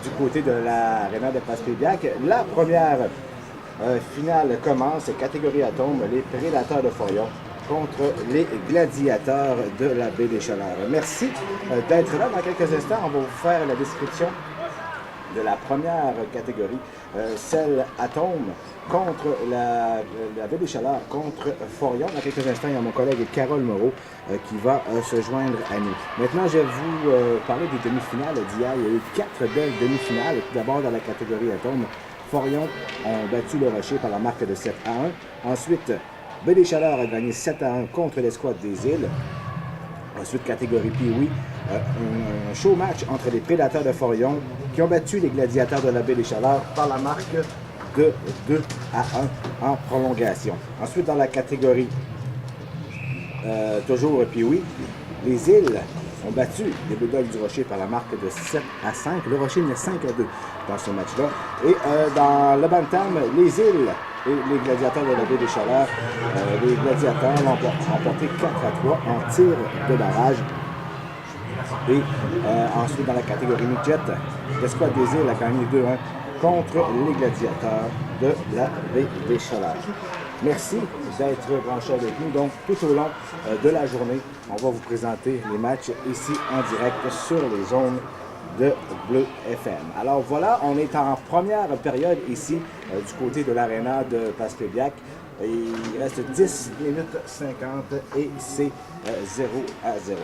du côté de l'Arena de Passepébiac. La première finale commence, catégorie atome, les Prédateurs de Forion contre les Gladiateurs de la Baie des Chaleurs. Merci d'être là. Dans quelques instants, on va vous faire la description de la première catégorie, celle Atome contre la Baie des Chaleurs contre Forion. Dans quelques instants, il y a mon collègue Carole Moreau qui va se joindre à nous. Maintenant, je vais vous parler des demi-finales d'hier. Il y a eu 4 belles demi-finales. Tout d'abord, dans la catégorie Atome, Forion ont battu le Rocher par la marque de 7-1. Ensuite, Baie des Chaleurs a gagné 7-1 contre l'Escouade des Îles. Ensuite, catégorie Pee-Wee, un show match entre les Prédateurs de Forion qui ont battu les Gladiateurs de la Baie des Chaleurs par la marque de 2-1 en prolongation. Ensuite, dans la catégorie toujours Pee-Wee, les Îles ont battu les Bulldogs du Rocher par la marque de 7-5. Le Rocher met 5-2 dans ce match-là. Et dans le Bantam, les Îles et les Gladiateurs de la Baie des Chaleurs, les Gladiateurs l'ont remporté 4-3 en tir de barrage. Et ensuite, dans la catégorie midget, l'Escouade des Îles a gagné 2-1 contre les Gladiateurs de la Baie des Chaleurs. Merci d'être branché avec nous. Donc, tout au long de la journée, on va vous présenter les matchs ici en direct sur les zones de Bleu FM. Alors voilà, on est en première période ici du côté de l'aréna de Passepébiac. Il reste 10 minutes 50 et c'est 0-0.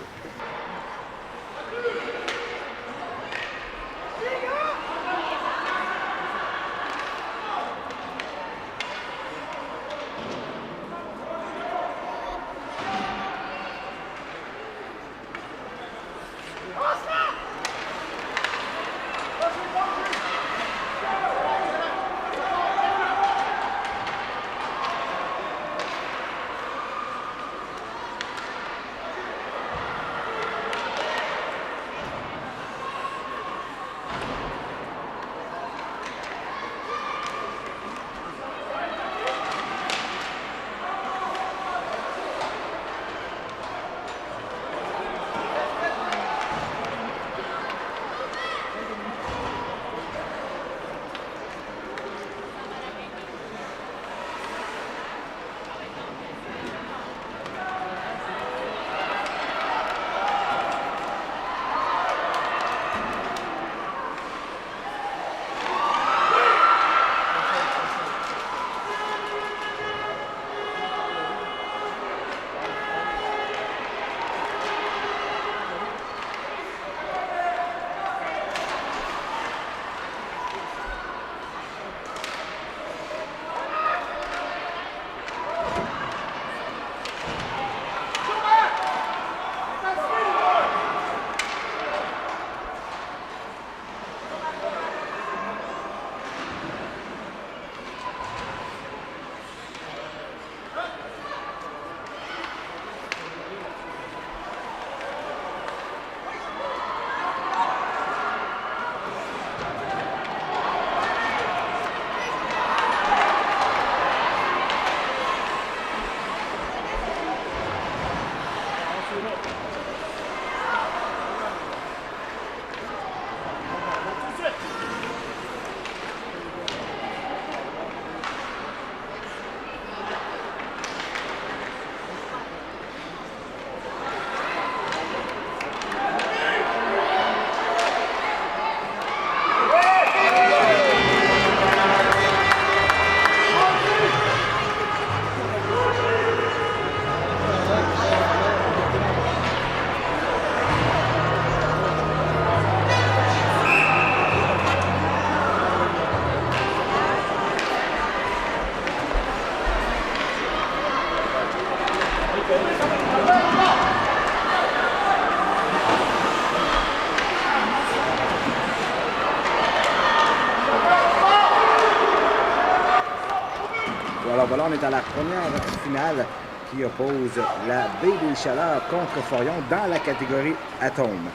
Alors voilà, on est à la première finale qui oppose la Baie des Chaleurs contre Forion dans la catégorie Atome.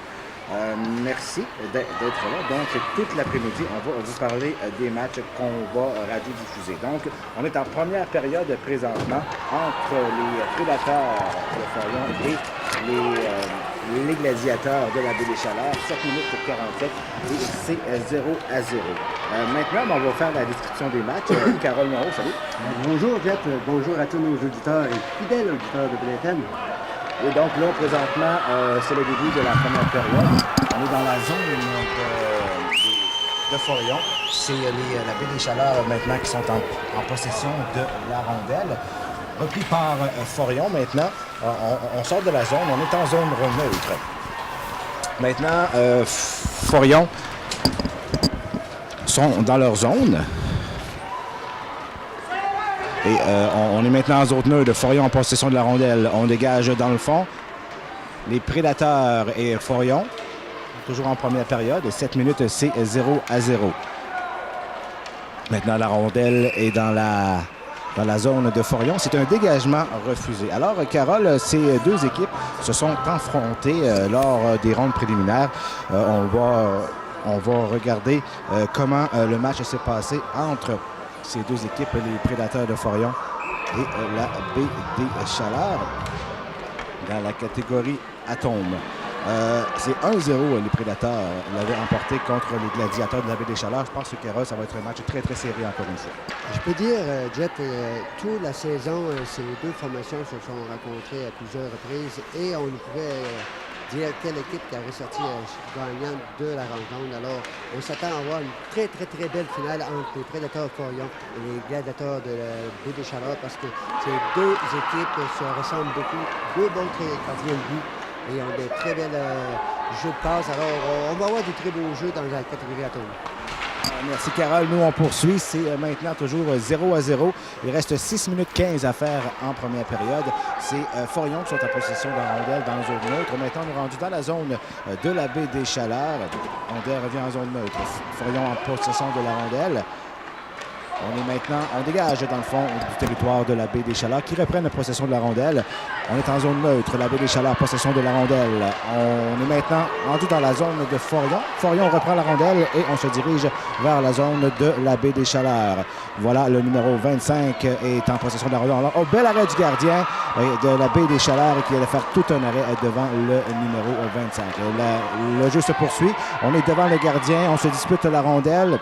Merci d'être là. Donc, toute l'après-midi, on va vous parler des matchs qu'on va radiodiffuser. Donc, on est en première période présentement entre les Prédateurs de Forion et les les gladiateurs de la Baie des Chaleurs, 7 minutes 47 et c'est 0-0. Maintenant, on va faire la description des matchs. Carole Moreau, salut. Bonjour Jeff, bonjour à tous nos auditeurs et fidèles auditeurs de BLFM. Et donc là, présentement, c'est le début de la première période. On est dans la zone de Forion. C'est la Baie des Chaleurs maintenant qui sont en possession de la rondelle. Repris par Forion maintenant. On sort de la zone, on est en zone neutre. Maintenant, Forion sont dans leur zone. Et on est maintenant en zone neutre. Forion en possession de la rondelle. On dégage dans le fond. Les Prédateurs et Forion, toujours en première période. 7 minutes, c'est 0-0. Maintenant, la rondelle est dans la zone de Forion. C'est un dégagement refusé. Alors, Carole, ces deux équipes se sont affrontées lors des rondes préliminaires. On va regarder comment le match s'est passé entre ces deux équipes, les Prédateurs de Forion et la Baie des Chaleurs, dans la catégorie Atome. C'est 1-0, les Prédateurs l'avaient emporté contre les Gladiateurs de la Baie des Chaleurs. Je pense que Carole, ça va être un match très, très serré encore une fois. Je peux dire, Jet, toute la saison, ces deux formations se sont rencontrées à plusieurs reprises et on pouvait dire quelle équipe qui avait sorti gagnante de la rencontre. Alors, on s'attend à avoir une très, très, très belle finale entre les Prédateurs de Forion et les Gladiateurs de la Baie des Chaleurs parce que ces deux équipes se ressemblent beaucoup. Deux bons gardiens de but. Et ont des très belles jeux de passe. Alors, on va avoir des très beaux jeux dans la catégorie Atome. Merci, Carole. Nous, on poursuit. C'est maintenant toujours 0-0. Il reste 6 minutes 15 à faire en première période. C'est Forion qui sont en possession de la rondelle dans la zone neutre. Maintenant, on est rendu dans la zone de la Baie des Chaleurs. Rondelle revient en zone neutre. Forion en possession de la rondelle. On dégage dans le fond du territoire de la Baie des Chaleurs qui reprennent la possession de la rondelle. On est en zone neutre, la Baie des Chaleurs, possession de la rondelle. On est maintenant rendu dans la zone de Forion. Forion reprend la rondelle et on se dirige vers la zone de la Baie des Chaleurs. Voilà, le numéro 25 est en possession de la rondelle. Alors, bel arrêt du gardien de la Baie des Chaleurs qui allait faire tout un arrêt devant le numéro 25. Le jeu se poursuit. On est devant le gardien, on se dispute la rondelle.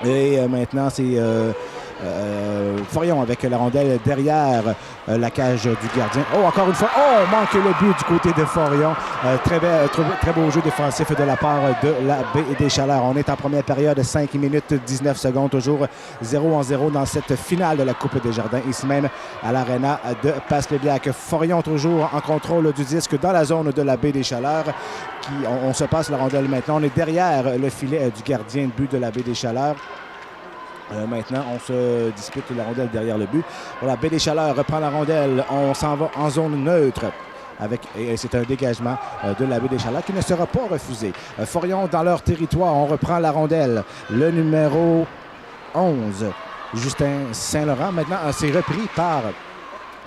Et maintenant, c'est Forion avec la rondelle derrière la cage du gardien. Oh, encore une fois, on manque le but du côté de Forion. Très beau jeu défensif de la part de la Baie des Chaleurs. On est en première période, 5 minutes 19 secondes, toujours 0-0 dans cette finale de la Coupe des Jardins, ici même à l'aréna de Passeplébiac. Forion toujours en contrôle du disque dans la zone de la Baie des Chaleurs. On se passe la rondelle maintenant. On est derrière le filet du gardien de but de la Baie des Chaleurs. Maintenant, on se dispute la rondelle derrière le but. Voilà, Baie des Chaleurs reprend la rondelle. On s'en va en zone neutre. Et c'est un dégagement de la Baie des Chaleurs qui ne sera pas refusé. Forion dans leur territoire. On reprend la rondelle. Le numéro 11, Justin Saint-Laurent. Maintenant, c'est repris par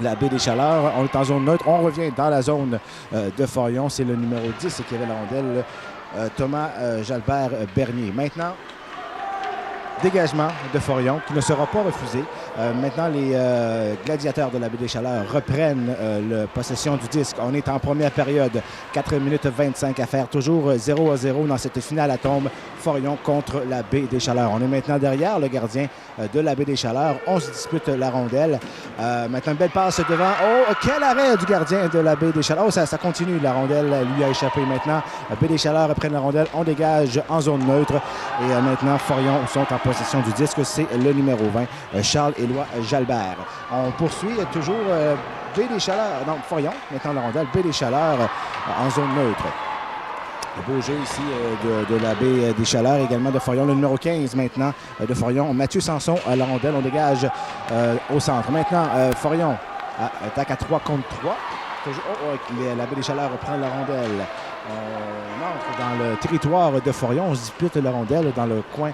la Baie des Chaleurs. On est en zone neutre. On revient dans la zone de Forion. C'est le numéro 10 qui avait la rondelle, Thomas Jalbert Bernier. Maintenant, dégagement de Forion qui ne sera pas refusé. Maintenant, les gladiateurs de la Baie des Chaleurs reprennent la possession du disque. On est en première période, 4 minutes 25 à faire. Toujours 0-0 dans cette finale Atome. Forion contre la Baie des Chaleurs. On est maintenant derrière le gardien de la Baie des Chaleurs. On se dispute la rondelle. Maintenant, une belle passe devant. Oh, quel arrêt du gardien de la Baie des Chaleurs. Oh, ça continue. La rondelle lui a échappé maintenant. La Baie des Chaleurs reprennent la rondelle. On dégage en zone neutre. Et maintenant, Forion sont en possession du disque. C'est le numéro 20, Charles-Éloi Jalbert. On poursuit toujours Baie des Chaleurs. Non, Forion, maintenant la rondelle. Baie des Chaleurs en zone neutre. Le beau jeu ici de la Baie des Chaleurs, également de Forion. Le numéro 15 maintenant de Forion. Mathieu Sanson à la rondelle. On dégage au centre. Maintenant, Forion attaque à 3 contre 3. La Baie des Chaleurs reprend la rondelle. On entre dans le territoire de Forion. On se dispute la rondelle dans le coin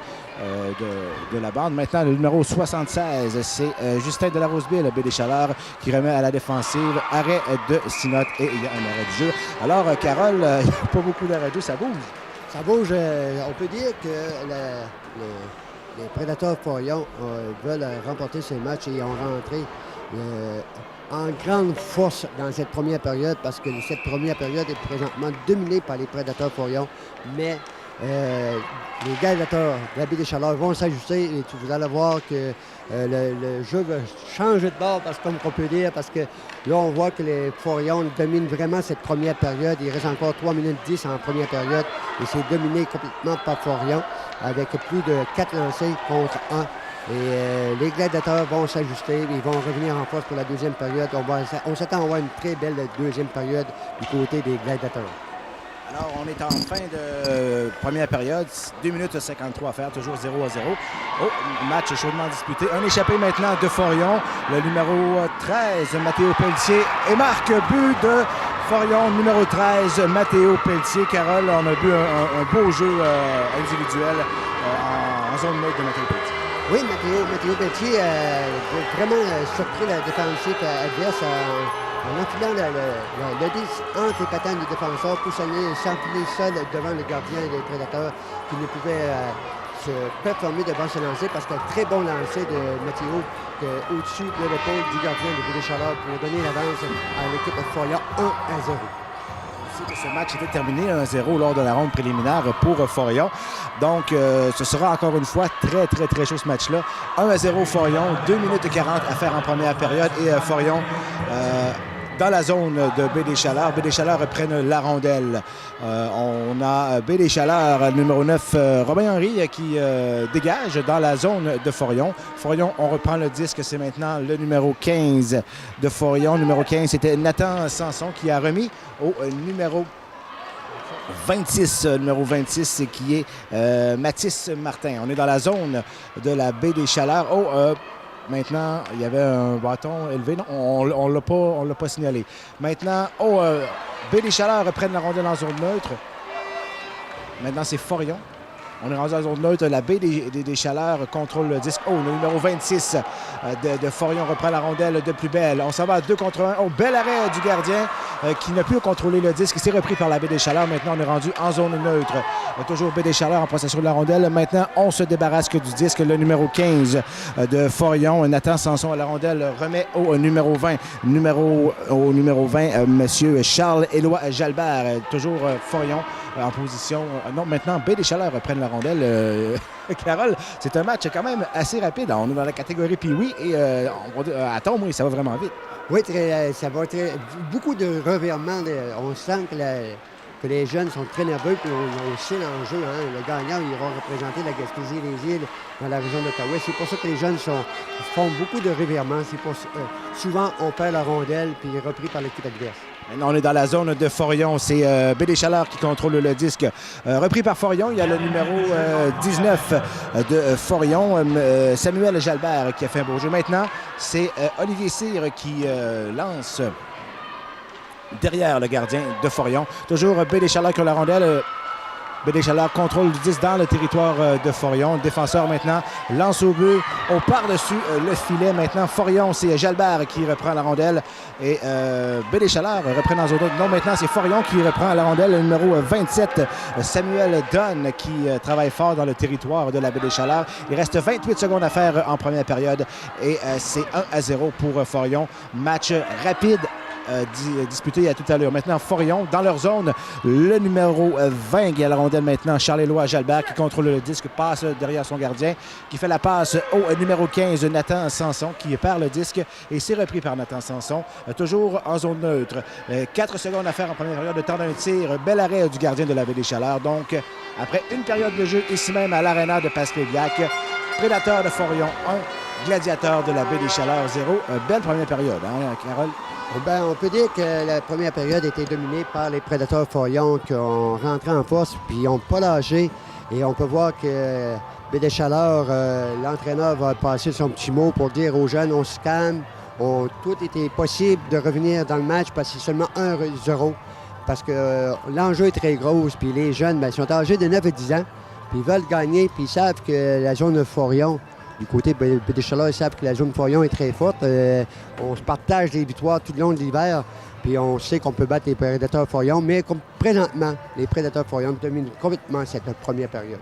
de la bande. Maintenant, le numéro 76, c'est Justin Delarose-Bill, la Baie des Chaleurs, qui remet à la défensive. Arrêt de Sinotte et il y a un arrêt du jeu. Alors, Carole, il n'y a pas beaucoup d'arrêt de jeu, ça bouge. Ça bouge. On peut dire que les Prédateurs de Forion veulent remporter ce match et ont rentré en grande force dans cette première période parce que cette première période est présentement dominée par les Prédateurs Forion, mais les Gladiateurs de la Baie-des-Chaleurs vont s'ajuster et vous allez voir que le jeu va changer de bord, comme on peut dire, parce que là, on voit que les Forion dominent vraiment cette première période. Il reste encore 3 minutes 10 en première période et c'est dominé complètement par Forion avec plus de 4 lancés contre 1. Et les Gladiateurs vont s'ajuster, ils vont revenir en force pour la deuxième période. On s'attend à avoir une très belle deuxième période du côté des Gladiateurs. Alors, on est en fin de première période, 2 minutes 53 à faire, toujours 0-0. Oh, match chaudement disputé. Un échappé maintenant de Forion, le numéro 13, Mathéo Pelletier, et marque but de Forion, numéro 13, Mathéo Pelletier. Carole, on a vu un beau jeu individuel en zone neutre de Mathéo Pelletier. Oui, Mathéo Pelletier a vraiment surpris la défensive adverse en enfilant le 10 entre les patins du défenseur pour s'enfiler seul devant le gardien des Prédateurs qui ne pouvait se performer devant ce lancer parce qu'un très bon lancer de Mathéo au-dessus de l'épaule du gardien de Baie-des-Chaleurs pour donner l'avance à l'équipe de Forion 1-0. Ce match était terminé 1-0 lors de la ronde préliminaire pour Forion. Donc, ce sera encore une fois très chaud ce match-là. 1-0 Forion, 2 minutes 40 à faire en première période et Forion dans la zone de Baie-des-Chaleurs. Baie-des-Chaleurs reprennent la rondelle. On a Baie-des-Chaleurs, numéro 9, Robin Henry, qui dégage dans la zone de Forion. Forion, on reprend le disque. C'est maintenant le numéro 15 de Forion. Numéro 15, c'était Nathan Sanson qui a remis au numéro 26, numéro 26, qui est Mathis Martin. On est dans la zone de la Baie-des-Chaleurs. Maintenant, il y avait un bâton élevé. Non, on ne l'a pas signalé. Maintenant, Baie-des-Chaleurs reprennent la rondelle en zone neutre. Maintenant, c'est Forion. On est rendu en zone neutre. La Baie-des-Chaleurs contrôle le disque. Le numéro 26 de Forion reprend la rondelle de plus belle. On s'en va à 2 contre 1. Bel arrêt du gardien qui n'a plus contrôlé le disque. C'est repris par la Baie-des-Chaleurs. Maintenant, on est rendu en zone neutre. Toujours Baie-des-Chaleurs en possession de la rondelle. Maintenant, on se débarrasse du disque. Le numéro 15 de Forion, Nathan Sanson à la rondelle, remet au numéro 20. Au numéro 20, monsieur Charles-Éloi Jalbert. Toujours Forion en position. Non, maintenant, Baie-des-Chaleurs reprennent la rondelle. Carole, c'est un match quand même assez rapide. On est dans la catégorie Pee-Wee et attends, moi, ça va vraiment vite. Oui, ça va beaucoup de revirements. On sent que les jeunes sont très nerveux et on sait l'enjeu. Le gagnant ira représenter la Gaspésie et les îles dans la région de l'Outaouais. C'est pour ça que les jeunes font beaucoup de revirements. Souvent, on perd la rondelle puis est repris par l'équipe adverse. Maintenant, on est dans la zone de Forion. C'est Baie-des-Chaleurs qui contrôle le disque. Repris par Forion, il y a le numéro 19 de Forion, Samuel Jalbert, qui a fait un beau jeu. Maintenant, c'est Olivier Cyr qui lance derrière le gardien de Forion. Toujours Baie-des-Chaleurs qui a la rondelle. Baie-des-Chaleurs contrôle du 10 dans le territoire de Forion. Le défenseur maintenant lance au but. On part dessus le filet. Maintenant, Forion, c'est Jalbert qui reprend la rondelle. Et Baie-des-Chaleurs reprend dans zone autre. Non, maintenant, c'est Forion qui reprend la rondelle. Le numéro 27, Samuel Dunn, qui travaille fort dans le territoire de la Baie-des-Chaleurs. Il reste 28 secondes à faire en première période. Et c'est 1-0 pour Forion. Match rapide. Disputé il y a tout à l'heure. Maintenant, Forion, dans leur zone, le numéro 20 qui a la rondelle maintenant, Charles-Éloi Jalbert, qui contrôle le disque, passe derrière son gardien, qui fait la passe au numéro 15, Nathan Sanson, qui perd le disque et c'est repris par Nathan Sanson, toujours en zone neutre. 4 secondes à faire en première période, le temps d'un tir, bel arrêt du gardien de la Baie-des-Chaleurs. Donc, après une période de jeu, ici même à l'aréna de Passepédiac, Prédateur de Forion 1, Gladiateur de la Baie-des-Chaleurs 0. Belle première période, hein, Carole? On peut dire que la première période était dominée par les Prédateurs Forion qui ont rentré en force puis ils n'ont pas lâché. Et on peut voir que Baie-des-Chaleurs, l'entraîneur va passer son petit mot pour dire aux jeunes, on se calme. Tout était possible de revenir dans le match parce que c'est seulement 1-0. Parce que l'enjeu est très gros. Puis les jeunes, ils sont âgés de 9 et 10 ans. Puis ils veulent gagner. Puis ils savent que la zone de Forion, du côté des Chaleurs, ils savent que la zone Forion est très forte. On se partage les victoires tout le long de l'hiver. Puis on sait qu'on peut battre les Prédateurs Forion. Mais comme présentement, les Prédateurs Forion dominent complètement cette première période.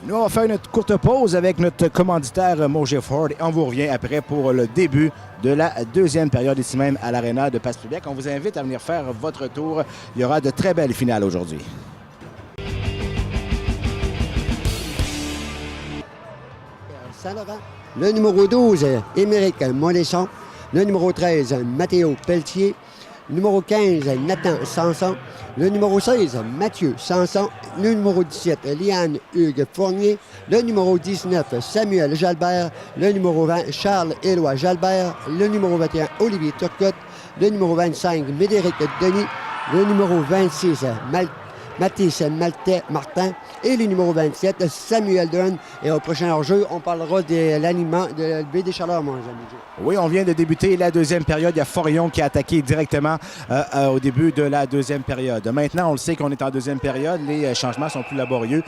Nous, on va faire une courte pause avec notre commanditaire Moger Ford et on vous revient après pour le début de la deuxième période ici même à l'Arena de Place-Publique. On vous invite à venir faire votre tour. Il y aura de très belles finales aujourd'hui. Saint-Laurent. Le numéro 12, Émeric Monesson. Le numéro 13, Mathéo Pelletier. Numéro 15, Nathan Sanson. Le numéro 16, Mathieu Sanson. Le numéro 17, Liane Hugues Fournier. Le numéro 19, Samuel Jalbert. Le numéro 20, Charles-Éloi Jalbert. Le numéro 21, Olivier Turcotte. Le numéro 25, Médéric Denis. Le numéro 26, Mathis Martin. Et le numéro 27, Samuel Dunn. Et au prochain hors-jeu, on parlera de l'alignement de baie des Chaleurs, mon ami. Oui, on vient de débuter la deuxième période. Il y a Forion qui a attaqué directement au début de la deuxième période. Maintenant, on le sait qu'on est en deuxième période. Les changements sont plus laborieux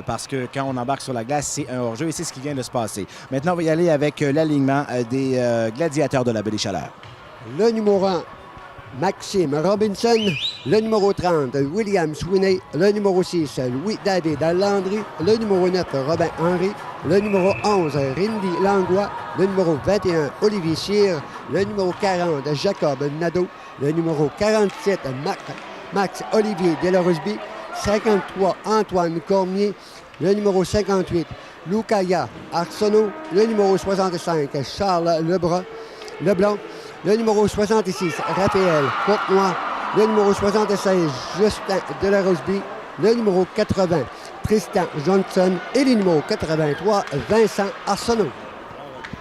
parce que quand on embarque sur la glace, c'est un hors-jeu et c'est ce qui vient de se passer. Maintenant, on va y aller avec l'alignement des gladiateurs de la baie des Chaleurs. Le numéro 1, Maxime Robinson. Le numéro 30, William Sweeney. Le numéro 6, Louis-David Landry. Le numéro 9, Robin Henry. Le numéro 11, Rindy Langlois. Le numéro 21, Olivier Cyr. Le numéro 40, Jacob Nadeau. Le numéro 47, Max Olivier Delarosby. 53, Antoine Cormier. Le numéro 58, Lucaya Arsenault. Le numéro 65, Charles Leblanc. Le numéro 66, Raphaël Courtenoy. Le numéro 76, Justin Delarosby. Le numéro 80, Tristan Johnson. Et le numéro 83, Vincent Arsenault.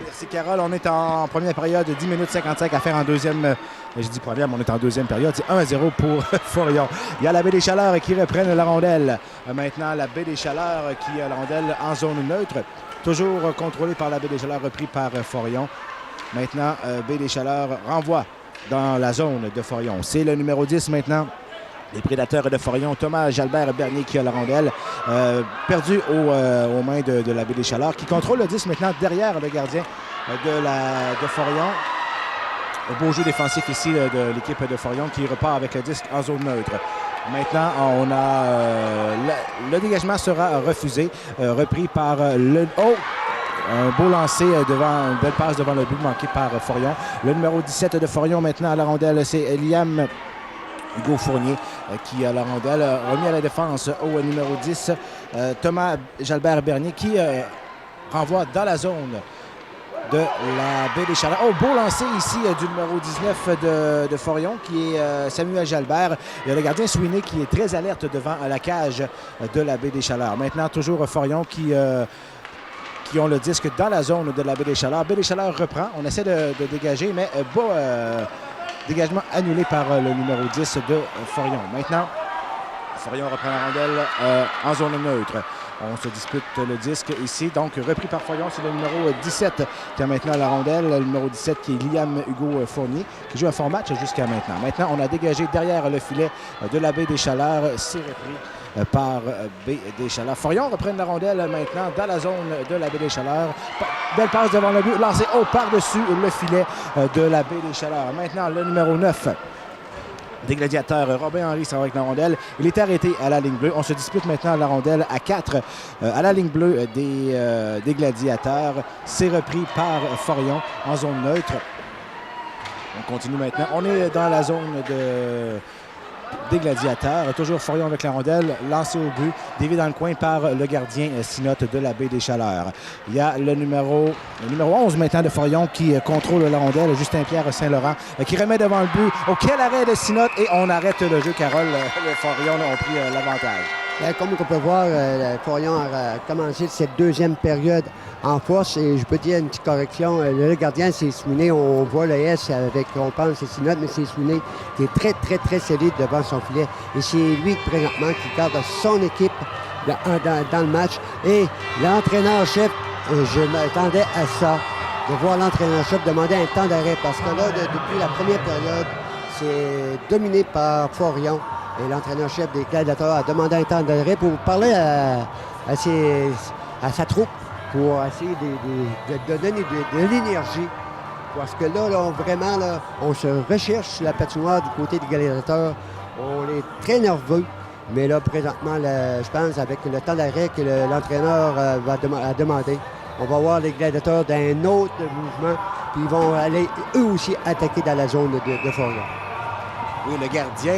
Merci, Carole. On est en première période, 10 minutes 55 à faire en deuxième. Je dis première, mais on est en deuxième période. C'est 1-0 pour Forion. Il y a la baie des Chaleurs qui reprennent la rondelle. Maintenant, la baie des Chaleurs qui a la rondelle en zone neutre. Toujours contrôlée par la baie des Chaleurs, repris par Forion. Maintenant, baie des Chaleurs renvoie dans la zone de Forion. C'est le numéro 10 maintenant. Les prédateurs de Forion, Thomas Jalbert Bernier qui a la rondelle, perdu aux mains de la baie des Chaleurs, qui contrôle le 10 maintenant derrière le gardien de Forion. Un beau jeu défensif ici de l'équipe de Forion qui repart avec le disque en zone neutre. Maintenant, on a le dégagement sera refusé, repris par le... Oh! Un beau lancer devant, une belle passe devant le but manqué par Forion. Le numéro 17 de Forion maintenant à la rondelle, c'est Liam Hugo Fournier qui a la rondelle, remis à la défense au numéro 10, Thomas Jalbert Bernier qui renvoie dans la zone de la baie des Chaleurs. Oh, beau lancer ici du numéro 19 de Forion qui est Samuel Jalbert. Il y a le gardien Sweeney qui est très alerte devant la cage de la baie des Chaleurs. Maintenant, toujours Forion qui ont le disque dans la zone de la baie des Chaleurs. Baie des Chaleurs reprend. On essaie de dégager, mais dégagement annulé par le numéro 10 de Forion. Maintenant, Forion reprend la rondelle en zone neutre. On se dispute le disque ici. Donc, repris par Forion, c'est le numéro 17 qui a maintenant la rondelle. Le numéro 17 qui est Liam Hugo Fournier, qui joue un fort match jusqu'à maintenant. Maintenant, on a dégagé derrière le filet de la baie des Chaleurs. C'est repris par baie des Chaleurs. Forion reprend la rondelle maintenant dans la zone de la baie des Chaleurs. Belle passe devant le but, lancé haut par-dessus le filet de la baie des Chaleurs. Maintenant, le numéro 9 des gladiateurs, Robin Henry s'en va avec la rondelle. Il est arrêté à la ligne bleue. On se dispute maintenant la rondelle à 4 à la ligne bleue des gladiateurs. C'est repris par Forion en zone neutre. On continue maintenant. On est dans la zone des gladiateurs. Toujours Forion avec la rondelle, lancé au but, dévié dans le coin par le gardien Sinotte de la baie des Chaleurs. Il y a le numéro 11 maintenant de Forion qui contrôle la rondelle, Justin-Pierre Saint-Laurent, qui remet devant le but. Oh, quel arrêt de Sinotte et on arrête le jeu, Carole. Les Forion ont pris l'avantage. Comme on peut voir, Forion a commencé cette deuxième période en force. Et je peux dire une petite correction. Le gardien, c'est Sweeney. On voit le S avec, on pense, c'est Sinotte, mais c'est Sweeney qui est très, très, très solide devant son filet. Et c'est lui, présentement, qui garde son équipe dans le match. Et l'entraîneur-chef, je m'attendais à ça, de voir l'entraîneur-chef demander un temps d'arrêt. Parce que là, depuis la première période, c'est dominé par Forion. Et l'entraîneur-chef des gladiateurs a demandé un temps d'arrêt pour parler à sa troupe, pour essayer de donner de l'énergie. Parce que là, vraiment, on se recherche sur la patinoire du côté des gladiateurs. On est très nerveux. Mais là, présentement, je pense, avec le temps d'arrêt que l'entraîneur va demander, on va voir les gladiateurs d'un autre mouvement, puis ils vont aller eux aussi attaquer dans la zone de Florian. Oui, le gardien,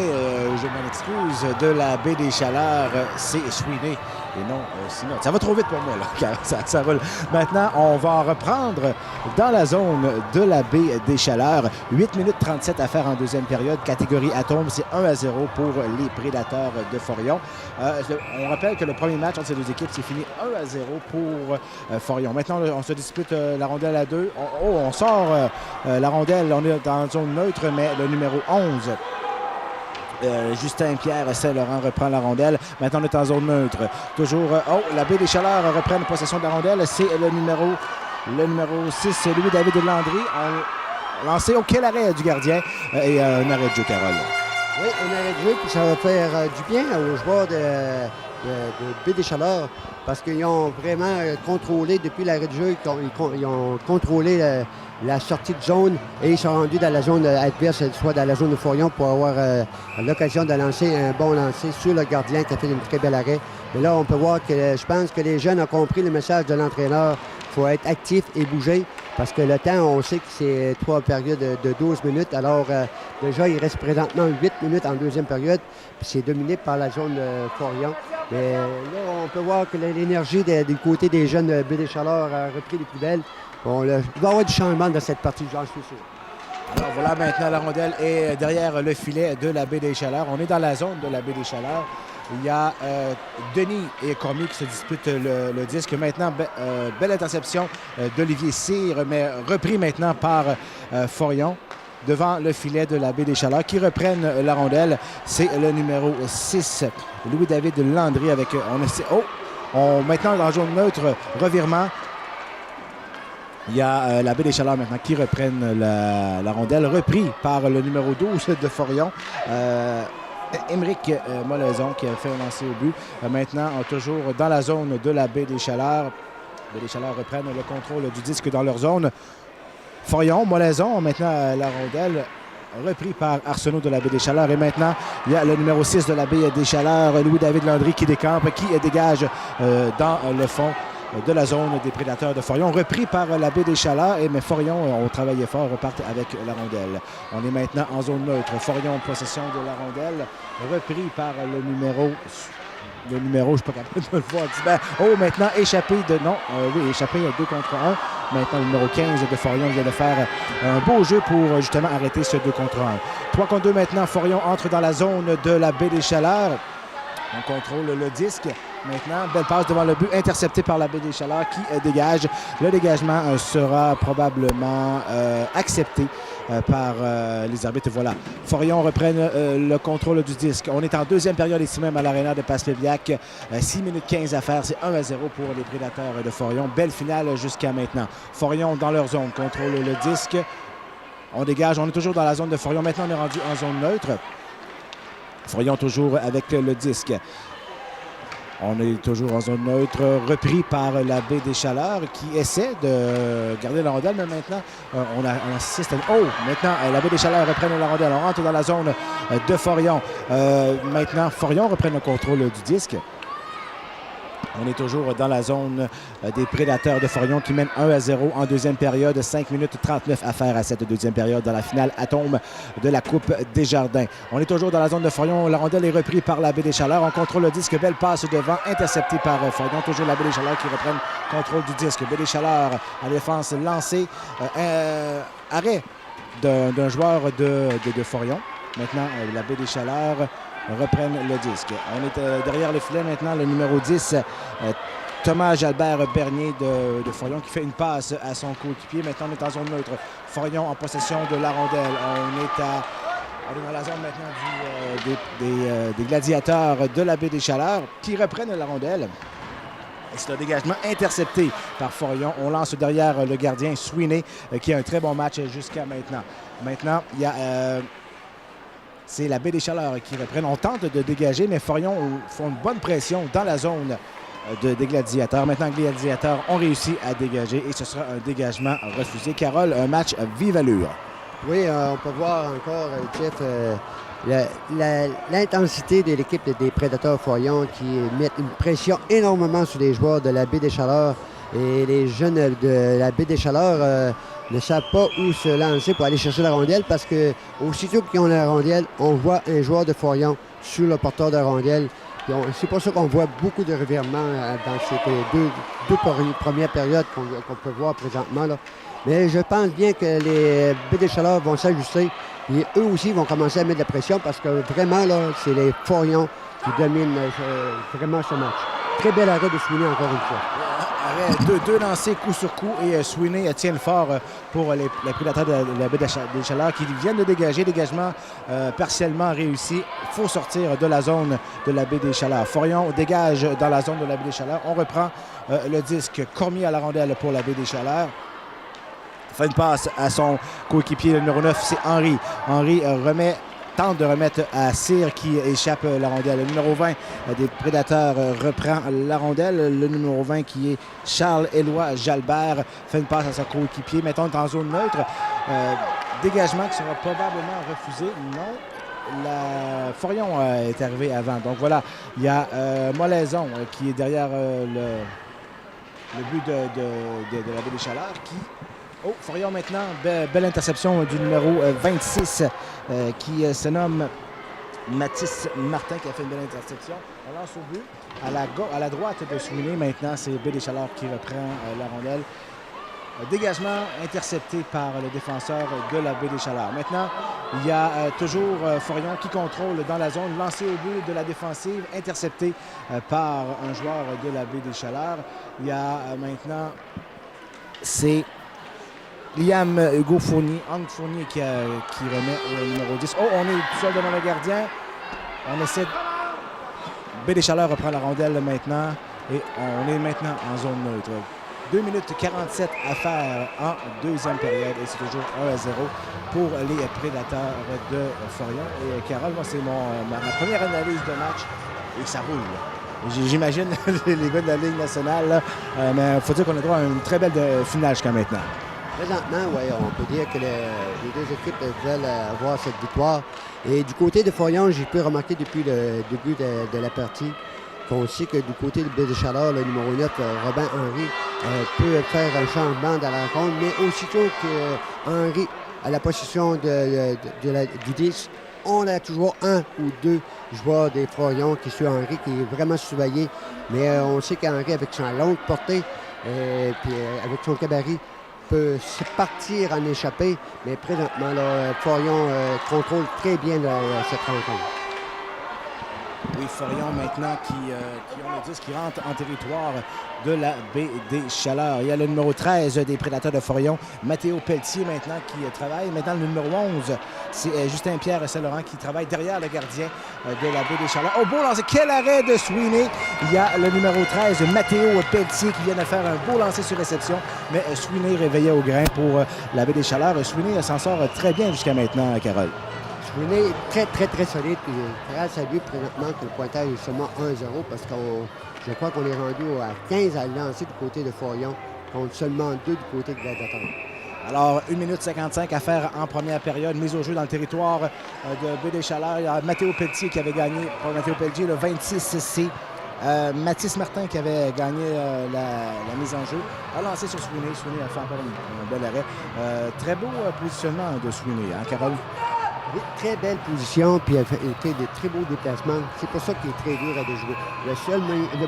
je m'en excuse, de la baie des Chaleurs, c'est Sweeney. Et non, sinon, ça va trop vite pour moi, là, car ça roule. Maintenant, on va reprendre dans la zone de la baie des Chaleurs. 8 minutes 37 à faire en deuxième période. Catégorie Atome, c'est 1-0 pour les Prédateurs de Forion. On rappelle que le premier match entre ces deux équipes, c'est fini 1-0 pour Forion. Maintenant, on se dispute la rondelle à 2. On sort la rondelle, on est dans zone neutre, mais le numéro 11... Justin-Pierre Saint-Laurent reprend la rondelle. Maintenant, on est en zone neutre. Toujours, la baie des Chaleurs reprend possession de la rondelle. C'est le numéro 6, Louis-David Landry. Lancé au quel arrêt du gardien et un arrêt de jeu, Carole. Oui, un arrêt de jeu, puis ça va faire du bien aux joueurs de baie des Chaleurs parce qu'ils ont vraiment contrôlé depuis l'arrêt de jeu. Ils ont contrôlé la sortie de zone et ils sont rendus dans la zone adverse, soit dans la zone de Forion, pour avoir l'occasion de lancer un bon lancer sur le gardien qui a fait une très belle arrêt. Mais là, on peut voir que je pense que les jeunes ont compris le message de l'entraîneur. Il faut être actif et bouger parce que le temps, on sait que c'est 3 périodes de 12 minutes. Alors, déjà, il reste présentement 8 minutes en deuxième période, puis c'est dominé par la zone de Forion. Mais là, on peut voir que l'énergie du côté des jeunes de baie des Chaleurs a repris les plus belles. Bon, il va y avoir du changement dans cette partie, j'en suis sûr. Alors voilà, maintenant la rondelle est derrière le filet de la baie des Chaleurs. On est dans la zone de la baie des Chaleurs. Il y a Denis et Cormier qui se disputent le disque. Maintenant, belle interception d'Olivier Cyr, mais repris maintenant par Forion devant le filet de la baie des Chaleurs qui reprennent la rondelle. C'est le numéro 6, Louis-David Landry avec... maintenant dans la zone neutre, revirement. Il y a la baie des Chaleurs maintenant qui reprennent la rondelle, repris par le numéro 12 de Forion. Émeric Molaison qui a fait un lancer au but. Maintenant, toujours dans la zone de la baie des Chaleurs. Les Chaleurs reprennent le contrôle du disque dans leur zone. Forion, Molaison, maintenant la rondelle, repris par Arsenault de la baie des Chaleurs. Et maintenant, il y a le numéro 6 de la baie des Chaleurs, Louis-David Landry, qui décampe, qui dégage dans le fond de la zone des Prédateurs de Forion, repris par la baie des Chaleurs. Mais Forion ont travaillé fort, repartent avec la rondelle. On est maintenant en zone neutre. Forion en possession de la rondelle, repris par le numéro, je ne suis pas capable de le voir. Maintenant, échappé de... Non, oui, échappé 2 contre 1. Maintenant, le numéro 15 de Forion vient de faire un beau jeu pour justement arrêter ce 2 contre 1. 3 contre 2 maintenant. Forion entre dans la zone de la baie des Chaleurs. On contrôle le disque. Maintenant, belle passe devant le but, intercepté par la baie des Chaleurs qui dégage. Le dégagement sera probablement accepté par les arbitres. Voilà. Forion reprennent le contrôle du disque. On est en deuxième période ici même à l'aréna de Passepébiac. 6 minutes 15 à faire. C'est 1-0 pour les Prédateurs de Forion. Belle finale jusqu'à maintenant. Forion dans leur zone, contrôle le disque. On dégage. On est toujours dans la zone de Forion. Maintenant, on est rendu en zone neutre. Forion toujours avec le disque. On est toujours en zone neutre, repris par la baie des Chaleurs qui essaie de garder la rondelle, mais maintenant, on assiste à... Maintenant, la baie des Chaleurs reprennent la rondelle. On rentre dans la zone de Forion. Maintenant, Forion reprend le contrôle du disque. On est toujours dans la zone des Prédateurs de Forion qui mènent 1-0 en deuxième période. 5 minutes 39 à faire à cette deuxième période dans la finale Atome de la Coupe Desjardins. On est toujours dans la zone de Forion. La rondelle est reprise par la baie des Chaleurs. On contrôle le disque. Belle passe devant, interceptée par Forion. Toujours la baie des Chaleurs qui reprennent contrôle du disque. Baie des Chaleurs à défense lancée. Arrêt d'un joueur de Forion. Maintenant, la baie des Chaleurs reprennent le disque. On est derrière le filet maintenant, le numéro 10, Thomas Jalbert Bernier de Forion qui fait une passe à son coéquipier. Maintenant, on est en zone neutre. Forion en possession de la rondelle. On est dans la zone maintenant des gladiateurs de la baie des Chaleurs qui reprennent la rondelle. C'est un dégagement intercepté par Forion. On lance derrière le gardien Sweeney qui a un très bon match jusqu'à maintenant. Maintenant, il y a... c'est la baie des Chaleurs qui reprennent. On tente de dégager, mais Forion font une bonne pression dans la zone des gladiateurs. Maintenant, les gladiateurs ont réussi à dégager et ce sera un dégagement refusé. Carole, un match vive allure. Oui, on peut voir encore, Jeff, l'intensité de l'équipe des Prédateurs Forion qui met une pression énormément sur les joueurs de la Baie des Chaleurs. Et les jeunes de la Baie des Chaleurs ne savent pas où se lancer pour aller chercher la rondelle parce que aussitôt qu'ils ont la rondelle, on voit un joueur de Forion sur le porteur de rondelle. C'est pour ça qu'on voit beaucoup de revirements dans ces deux premières périodes qu'on peut voir présentement, là. Mais je pense bien que les Baie des Chaleurs vont s'ajuster et eux aussi vont commencer à mettre de la pression parce que vraiment, là, c'est les Forions qui dominent vraiment ce match. Très bel arrêt de Sweeney encore une fois. Arrêt, deux lancers coup sur coup et Sweeney tient le fort pour les Prédateurs de la Baie des Chaleurs qui viennent de dégager. Dégagement partiellement réussi. Il faut sortir de la zone de la Baie des Chaleurs. Forion dégage dans la zone de la Baie des Chaleurs. On reprend le disque. Cormier à la rondelle pour la Baie des Chaleurs. Fait une passe à son coéquipier, le numéro 9, c'est Henry. Henry tente de remettre à Cyr qui échappe la rondelle. Le numéro 20 des Prédateurs reprend la rondelle. Le numéro 20 qui est Charles-Éloi Jalbert fait une passe à son coéquipier. Mettons en zone neutre. Dégagement qui sera probablement refusé. Non. La Forion est arrivé avant. Donc voilà, il y a Molaison qui est derrière le but de la Baie des Chaleurs qui... Oh, Forion maintenant, belle interception du numéro 26 qui se nomme Mathis Martin qui a fait une belle interception. On lance au but. À la droite de Sweeney, maintenant, c'est Baie des Chaleurs qui reprend la rondelle. Dégagement intercepté par le défenseur de la Baie des Chaleurs. Maintenant, il y a toujours Forion qui contrôle dans la zone, lancé au but de la défensive, intercepté par un joueur de la Baie des Chaleurs. Il y a maintenant, c'est Liam Hugo Fournier, Hank Fournier qui remet au numéro 10. Oh, on est tout seul devant le gardien. On essaie de... Baie des Chaleurs reprend la rondelle maintenant et on est maintenant en zone neutre. 2 minutes 47 à faire en deuxième période et c'est toujours 1-0 pour les Prédateurs de Forion. Et Carole, moi c'est ma première analyse de match et ça roule. J'imagine les gars de la Ligue nationale, là, mais il faut dire qu'on a droit à une très belle finale jusqu'à maintenant. Présentement, oui, on peut dire que les deux équipes veulent avoir cette victoire. Et du côté de Forion, j'ai pu remarquer depuis le début de la partie qu'on sait que du côté de Baie des Chaleurs, le numéro 9, Robin Henry, peut faire un changement dans la rencontre. Mais aussitôt que Henry a la possession du 10, on a toujours un ou deux joueurs des Forions qui sont Henry, qui est vraiment surveillé. Mais on sait qu'Henry, avec sa longue portée et puis avec son cabaret, peut se partir en échappée, mais présentement, là, Forion contrôle très bien cette rencontre. Oui, Forion maintenant qui ont le 10, qui rentre en territoire de la Baie des Chaleurs. Il y a le numéro 13 des Prédateurs de Forion, Mathéo Pelletier maintenant qui travaille. Maintenant, le numéro 11, c'est Justin-Pierre Saint-Laurent qui travaille derrière le gardien de la Baie des Chaleurs. Oh, beau lancer! Quel arrêt de Sweeney! Il y a le numéro 13, Mathéo Pelletier, qui vient de faire un beau lancer sur réception, mais Sweeney réveillait au grain pour la Baie des Chaleurs. Sweeney s'en sort très bien jusqu'à maintenant, Carole. Sweeney est très, très, très solide. Puis grâce à lui, présentement, que le pointage est seulement 1-0 parce que je crois qu'on est rendu à 15 à lancer du côté de Forion contre seulement 2 du côté de Gladiateur. Alors, 1 minute 55 à faire en première période. Mise au jeu dans le territoire de Baie des Chaleurs. Il y a Mathéo Pelletier qui avait gagné. Pour Mathéo Pelletier, le 26, c'est Mathis Martin qui avait gagné la mise en jeu. A lancé sur Sweeney. Sweeney a fait encore un bel arrêt. Très beau positionnement de Sweeney, hein, Carole? Oui, très belle position, puis il a fait de très beaux déplacements. C'est pour ça qu'il est très dur à déjouer. Le seul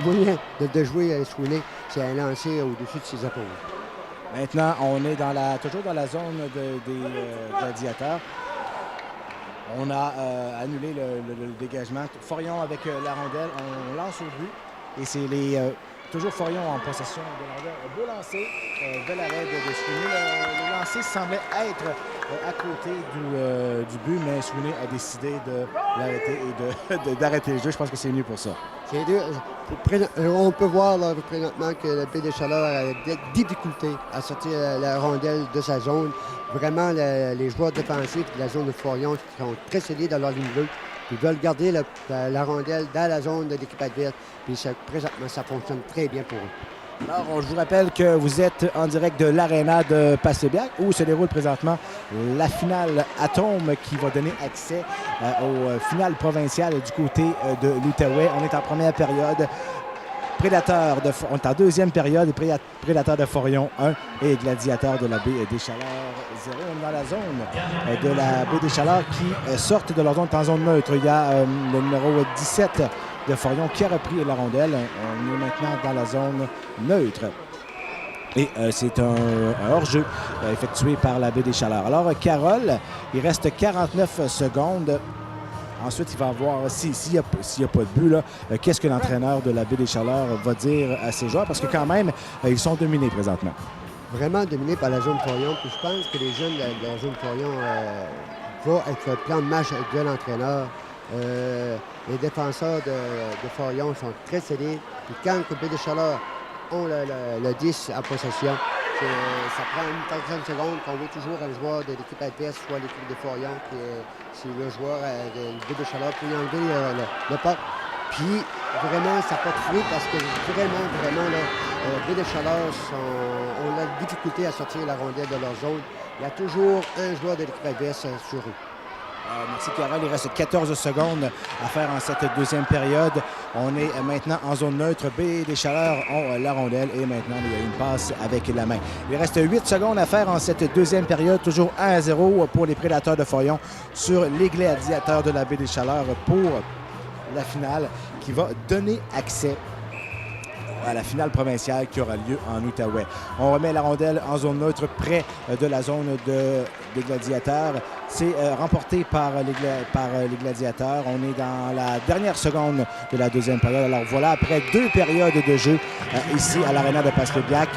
moyen de jouer à Sweeney, c'est à lancer au-dessus de ses épaules. Maintenant, on est toujours dans la zone des Gladiateurs. On a annulé le dégagement. Forion avec la rondelle, on lance au but. Et c'est toujours Forion en possession de la rondelle. Un beau lancer, bel arrêt de Sweeney. Le lancer semblait être à côté du but, mais Sweeney a décidé de l'arrêter et d'arrêter le jeu. Je pense que c'est mieux pour ça. On peut voir là, présentement que la Baie des Chaleurs a des difficultés à sortir la rondelle de sa zone. Vraiment, les joueurs défensifs de la zone de Forion sont très solides dans leur ligne bleue. Ils veulent garder la rondelle dans la zone de l'équipe adverse. Puis présentement, ça fonctionne très bien pour eux. Alors, je vous rappelle que vous êtes en direct de l'aréna de Passepierre où se déroule présentement la finale Atome qui va donner accès aux finales provinciales du côté de l'Outaouais. On est en première période. On est en deuxième période. Prédateurs de Forion 1 et Gladiateurs de la baie des Chaleurs 0. On est dans la zone de la baie des Chaleurs qui sortent de leur zone en zone neutre. Il y a le numéro 17 de Forion qui a repris la rondelle. On est maintenant dans la zone neutre. Et c'est un hors-jeu effectué par la baie des Chaleurs. Alors, Carole, il reste 49 secondes. Ensuite, il va voir, s'il n'y a pas de but, qu'est-ce que l'entraîneur de la baie des Chaleurs va dire à ses joueurs? Parce que quand même, ils sont dominés présentement. Vraiment dominés par la zone Forion. Puis je pense que les jeunes de la zone Forion vont être le plan de match de l'entraîneur. Les défenseurs de Forion sont très solides. Puis quand le baie des Chaleurs ont le 10 en possession, ça prend une quinzaine de secondes qu'on veut toujours un joueur de l'équipe adverse, soit l'équipe de Forion, c'est le joueur de baie des Chaleurs, pour y enlever le puck. Puis vraiment, ça porte fruit parce que vraiment, baie des Chaleurs ont la difficulté à sortir la rondelle de leur zone. Il y a toujours un joueur de l'équipe adverse sur eux. Merci, Carole. Il reste 14 secondes à faire en cette deuxième période. On est maintenant en zone neutre. Baie des Chaleurs ont la rondelle et maintenant, il y a une passe avec la main. Il reste 8 secondes à faire en cette deuxième période. Toujours 1-0 pour les Prédateurs de Forion sur les Gladiateurs de la baie des Chaleurs pour la finale qui va donner accès à la finale provinciale qui aura lieu en Outaouais. On remet la rondelle en zone neutre près de la zone des Gladiateurs. C'est remporté par les Gladiateurs. On est dans la dernière seconde de la deuxième période. Alors voilà, après 2 périodes de jeu ici à l'aréna de Passepierre,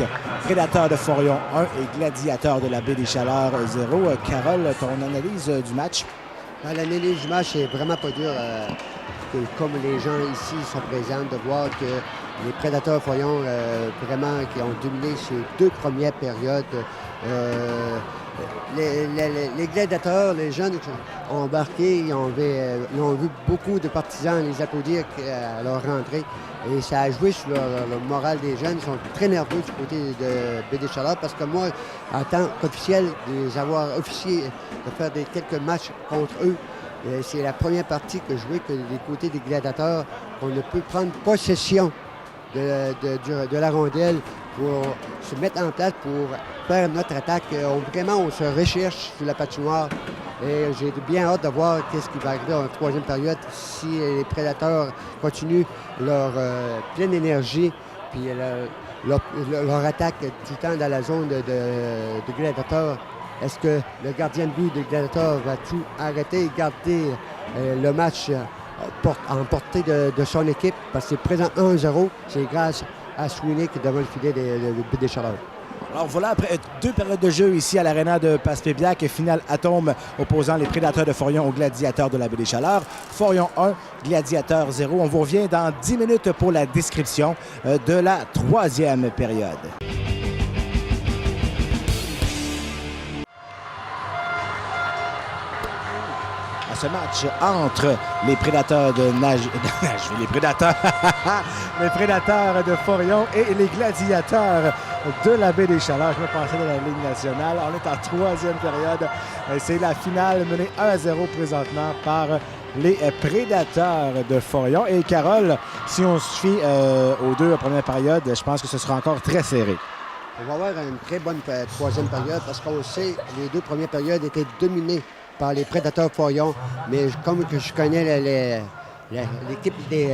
Prédateurs de Forion 1 et Gladiateurs de la baie des Chaleurs 0. Carole, ton analyse du match? L'analyse du match est vraiment pas dure. Comme les gens ici sont présents, de voir que les Prédateurs Forion, vraiment, qui ont dominé ces 2 premières périodes. Les Gladiateurs, les jeunes ont embarqué, ils ont vu beaucoup de partisans les applaudir à leur rentrée. Et ça a joué sur le moral des jeunes. Ils sont très nerveux du côté de baie des Chaleurs parce que moi, en tant qu'officiel, de les avoir officiés, de faire quelques matchs contre eux, c'est la première partie que je jouais que du côté des Gladiateurs, on ne peut prendre possession de la rondelle pour se mettre en place pour faire notre attaque. On se recherche sur la patinoire et j'ai bien hâte de voir qu'est-ce qui va arriver en troisième période si les Prédateurs continuent leur pleine énergie puis leur attaque tout le temps dans la zone de Gladiateurs. Est-ce que le gardien de but des Gladiateurs va tout arrêter et garder le match en portée de son équipe? Parce que c'est présent 1-0. C'est grâce à Sweeney qui est devant le filet des Chaleurs. Alors voilà, après 2 périodes de jeu ici à l'aréna de Passepierre, finale Atome opposant les Prédateurs de Forion aux Gladiateurs de la baie des Chaleurs. Forion 1, Gladiateurs 0. On vous revient dans 10 minutes pour la description de la 3e période. Ce match entre les Prédateurs de les Prédateurs de Forion et les Gladiateurs de la baie des Chaleurs. Je me pensais de la Ligue nationale. On est en 3e période. C'est la finale menée 1-0 présentement par les Prédateurs de Forion. Et Carole, si on se fie aux 2 premières périodes, je pense que ce sera encore très serré. On va avoir une très bonne 3e période parce qu'on sait que les 2 premières périodes étaient dominées par les Prédateurs Forion, mais comme que je connais l'équipe des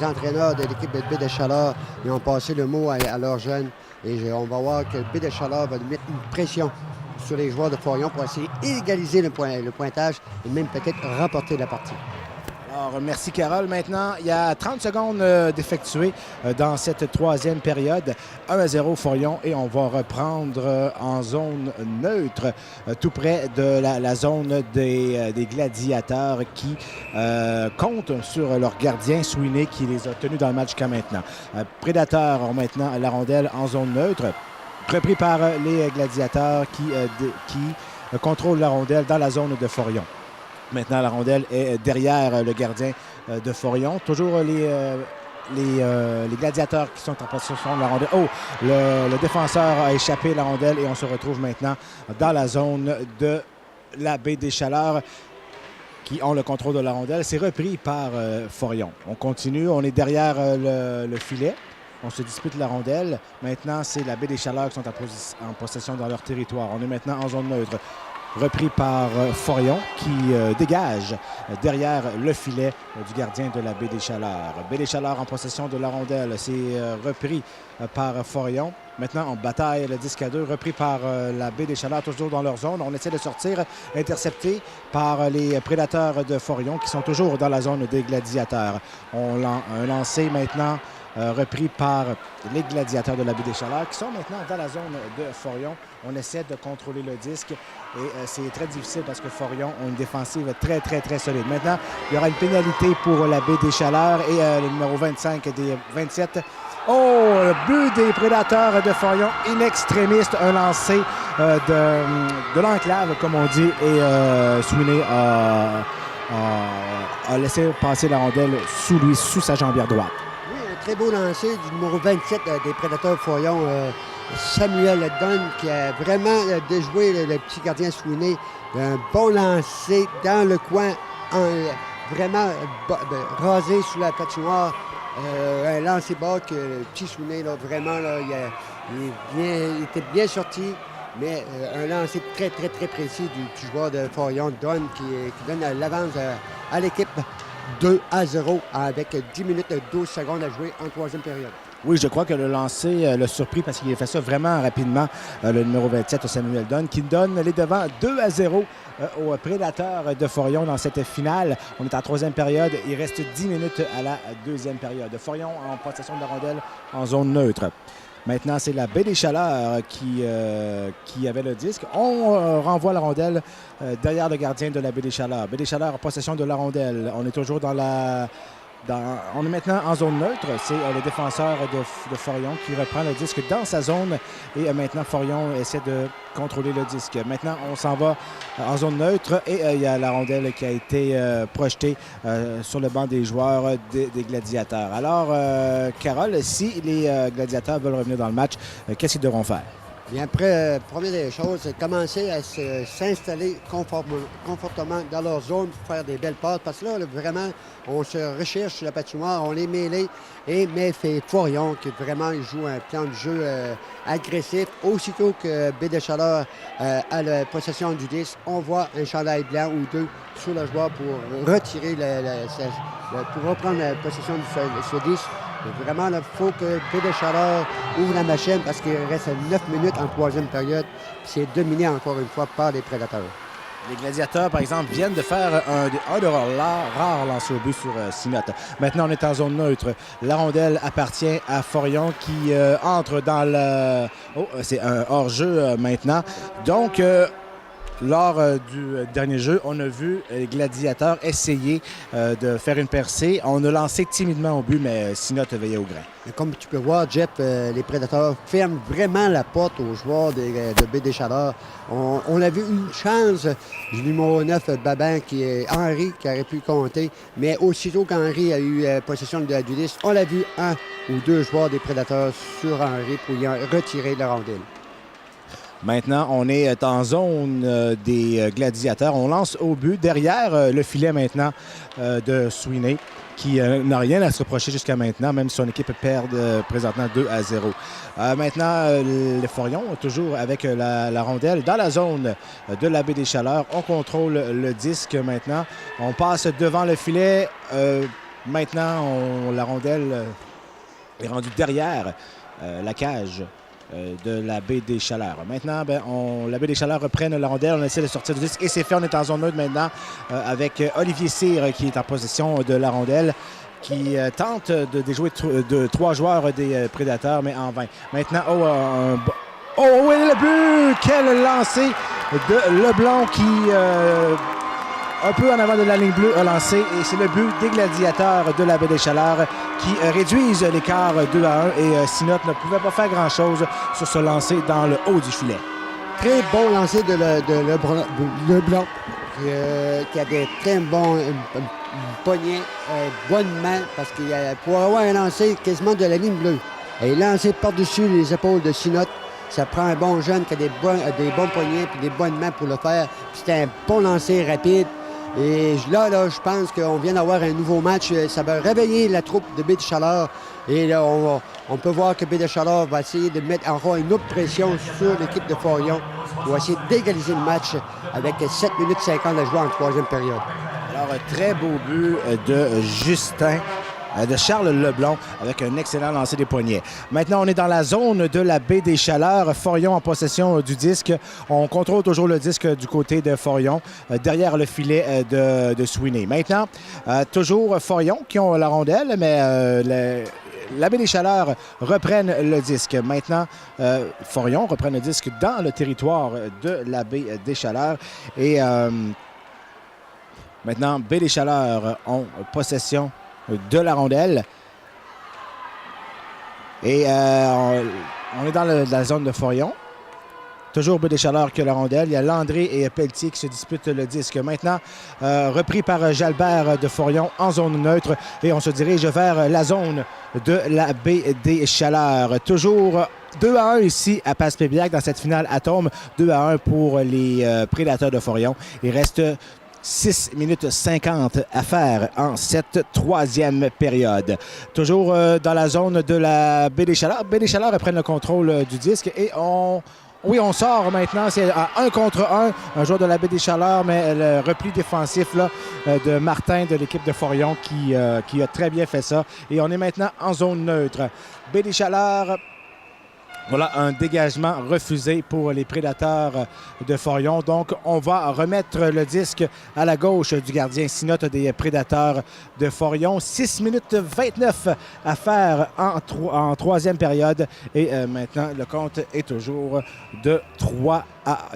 entraîneurs de l'équipe de baie des Chaleurs, ils ont passé le mot à leurs jeunes et on va voir que baie des Chaleurs va mettre une pression sur les joueurs de Forion pour essayer d'égaliser le pointage et même peut-être remporter la partie. Alors, merci Carole. Maintenant, il y a 30 secondes d'effectuer dans cette 3e période. 1-0 Forion et on va reprendre en zone neutre, tout près de la zone des Gladiateurs qui comptent sur leur gardien Sweeney qui les a tenus dans le match jusqu'à maintenant. Prédateurs ont maintenant la rondelle en zone neutre, repris par les Gladiateurs qui contrôlent la rondelle dans la zone de Forion. Maintenant, la rondelle est derrière le gardien de Forion. Toujours les les gladiateurs qui sont en possession de la rondelle. Oh, le défenseur a échappé la rondelle et on se retrouve maintenant dans la zone de la baie des Chaleurs qui ont le contrôle de la rondelle. C'est repris par Forion. On continue, on est derrière le filet. On se dispute la rondelle. Maintenant, c'est la baie des Chaleurs qui sont en possession dans leur territoire. On est maintenant en zone neutre. Repris par Forion qui dégage derrière le filet du gardien de la baie des Chaleurs. Baie des Chaleurs en possession de la rondelle. C'est repris par Forion. Maintenant, on bataille le 10-2, repris par la baie des Chaleurs, toujours dans leur zone. On essaie de sortir, intercepté par les prédateurs de Forion qui sont toujours dans la zone des gladiateurs. Un lancé maintenant repris par les gladiateurs de la baie des Chaleurs qui sont maintenant dans la zone de Forion. On essaie de contrôler le disque et c'est très difficile parce que Forion a une défensive très, très, très solide. Maintenant, il y aura une pénalité pour la baie des Chaleurs et le numéro 25 des 27. Oh, le but des prédateurs de Forion, in extremis, un lancé de l'enclave, comme on dit, et Sweeney a laissé passer la rondelle sous lui, sous sa jambière droite. Oui, un très beau lancer du numéro 27 des prédateurs Forion, Samuel Dunn, qui a vraiment déjoué le petit gardien Sweeney. Un bon lancer dans le coin, vraiment rasé sous la patinoire. Un lancer bas que le petit Sweeney, là, vraiment, là, il était bien sorti, mais un lancer très, très, très précis du petit joueur de Forion, Dunn, qui donne l'avance à l'équipe 2-0 avec 10 minutes et 12 secondes à jouer en troisième période. Oui, je crois que le lancer l'a surpris parce qu'il a fait ça vraiment rapidement, le numéro 27, Samuel Dunn, qui donne les devants 2-0 aux prédateurs de Forion dans cette finale. On est en troisième période. Il reste 10 minutes à la deuxième période. Forion en possession de la rondelle en zone neutre. Maintenant, c'est la baie des Chaleurs qui avait le disque. On renvoie la rondelle derrière le gardien de la baie des Chaleurs. Baie des Chaleurs en possession de la rondelle. On est toujours on est maintenant en zone neutre. C'est le défenseur de Forion qui reprend le disque dans sa zone. Et maintenant, Forion essaie de contrôler le disque. Maintenant, on s'en va en zone neutre et il y a la rondelle qui a été projetée sur le banc des joueurs des gladiateurs. Alors, Carole, si les gladiateurs veulent revenir dans le match, qu'est-ce qu'ils devront faire? Bien, après, première des choses, c'est commencer à s'installer confortablement dans leur zone pour faire des belles passes. Parce que là, vraiment, on se recherche sur la patinoire, on est mêlé. Mais c'est Forion qui vraiment joue un plan de jeu agressif. Aussitôt que Baie des Chaleurs a la possession du disque, on voit un chandail blanc ou deux sur le joueur pour retirer, pour reprendre la possession de ce disque. Vraiment, il faut que Baie des Chaleurs ouvre la machine parce qu'il reste 9 minutes en troisième période. C'est dominé encore une fois par les prédateurs. Les gladiateurs, par exemple, viennent de faire un de leurs rares lancers au but sur Sinot. Maintenant, on est en zone neutre. La rondelle appartient à Forion qui entre dans le... Oh, c'est un hors-jeu maintenant. Donc... lors du dernier jeu, on a vu les gladiateurs essayer de faire une percée. On a lancé timidement au but, mais Sinot veillait au grain. Et comme tu peux voir, Jeff, les prédateurs ferment vraiment la porte aux joueurs de Baie des Chaleurs. On a vu une chance du numéro 9, Babin, qui est Henry, qui aurait pu compter. Mais aussitôt qu'Henry a eu possession du disque, on a vu un ou deux joueurs des prédateurs sur Henry pour y retirer la rondelle. Maintenant, on est en zone des gladiateurs. On lance au but. Derrière le filet maintenant de Sweeney, qui n'a rien à se reprocher jusqu'à maintenant, même si son équipe perd présentement 2-0. Maintenant, le Forion, toujours avec la rondelle dans la zone de la baie des Chaleurs. On contrôle le disque maintenant. On passe devant le filet. Maintenant, la rondelle est rendue derrière la cage de la baie des Chaleurs. Maintenant, la baie des Chaleurs reprenne la rondelle. On essaie de sortir du disque et c'est fait. On est en zone neutre maintenant avec Olivier Cyr qui est en possession de la rondelle, qui tente de déjouer de trois joueurs des prédateurs, mais en vain. Maintenant, oui, le but! Quel lancer de Leblond qui... un peu en avant de la ligne bleue, a lancé. Et c'est le but des gladiateurs de la baie des Chaleurs qui réduisent l'écart 2-1. Et Sinot ne pouvait pas faire grand-chose sur ce lancer dans le haut du filet. très bon lancer de Leblanc, qui a des très bons poignets, bonne main, parce qu'il pour avoir un lancer quasiment de la ligne bleue. Et lancer par-dessus les épaules de Sinotte, ça prend un bon jeune qui a des bons poignets et des bonnes mains pour le faire. C'était un bon lancer rapide. Et là, je pense qu'on vient d'avoir un nouveau match. Ça va réveiller la troupe de Baie des Chaleurs. Et là, on peut voir que Baie des Chaleurs va essayer de mettre encore une autre pression sur l'équipe de Forion pour essayer d'égaliser le match avec 7 minutes 50 à jouer en troisième période. Alors, un très beau but de Justin, de Charles Leblanc, avec un excellent lancer des poignets. Maintenant, on est dans la zone de la Baie des Chaleurs. Forion en possession du disque. On contrôle toujours le disque du côté de Forion, derrière le filet de Sweeney. Maintenant, toujours Forion qui ont la rondelle, mais la Baie des Chaleurs reprennent le disque. Maintenant, Forion reprend le disque dans le territoire de la Baie des Chaleurs. Et maintenant, Baie des Chaleurs ont possession de la rondelle. Et on est dans la zone de Forion. Toujours Baie des Chaleurs que la rondelle. Il y a Landry et Pelletier qui se disputent le disque. Maintenant, repris par Jalbert de Forion en zone neutre. Et on se dirige vers la zone de la Baie des Chaleurs. Toujours 2-1 ici à Passepébiac dans cette finale Atome. 2-1 pour les Prédateurs de Forion. Il reste 6 minutes 50 à faire en cette troisième période. Toujours dans la zone de la Baie des Chaleurs. Baie des Chaleurs reprennent le contrôle du disque et on sort maintenant. C'est un contre un joueur de la Baie des Chaleurs, mais le repli défensif là, de Martin de l'équipe de Forion qui a très bien fait ça. Et on est maintenant en zone neutre. Baie des Chaleurs. Voilà un dégagement refusé pour les Prédateurs de Forion. Donc, on va remettre le disque à la gauche du gardien Sinotte des Prédateurs de Forion. 6 minutes 29 à faire en troisième période. Et maintenant, le compte est toujours de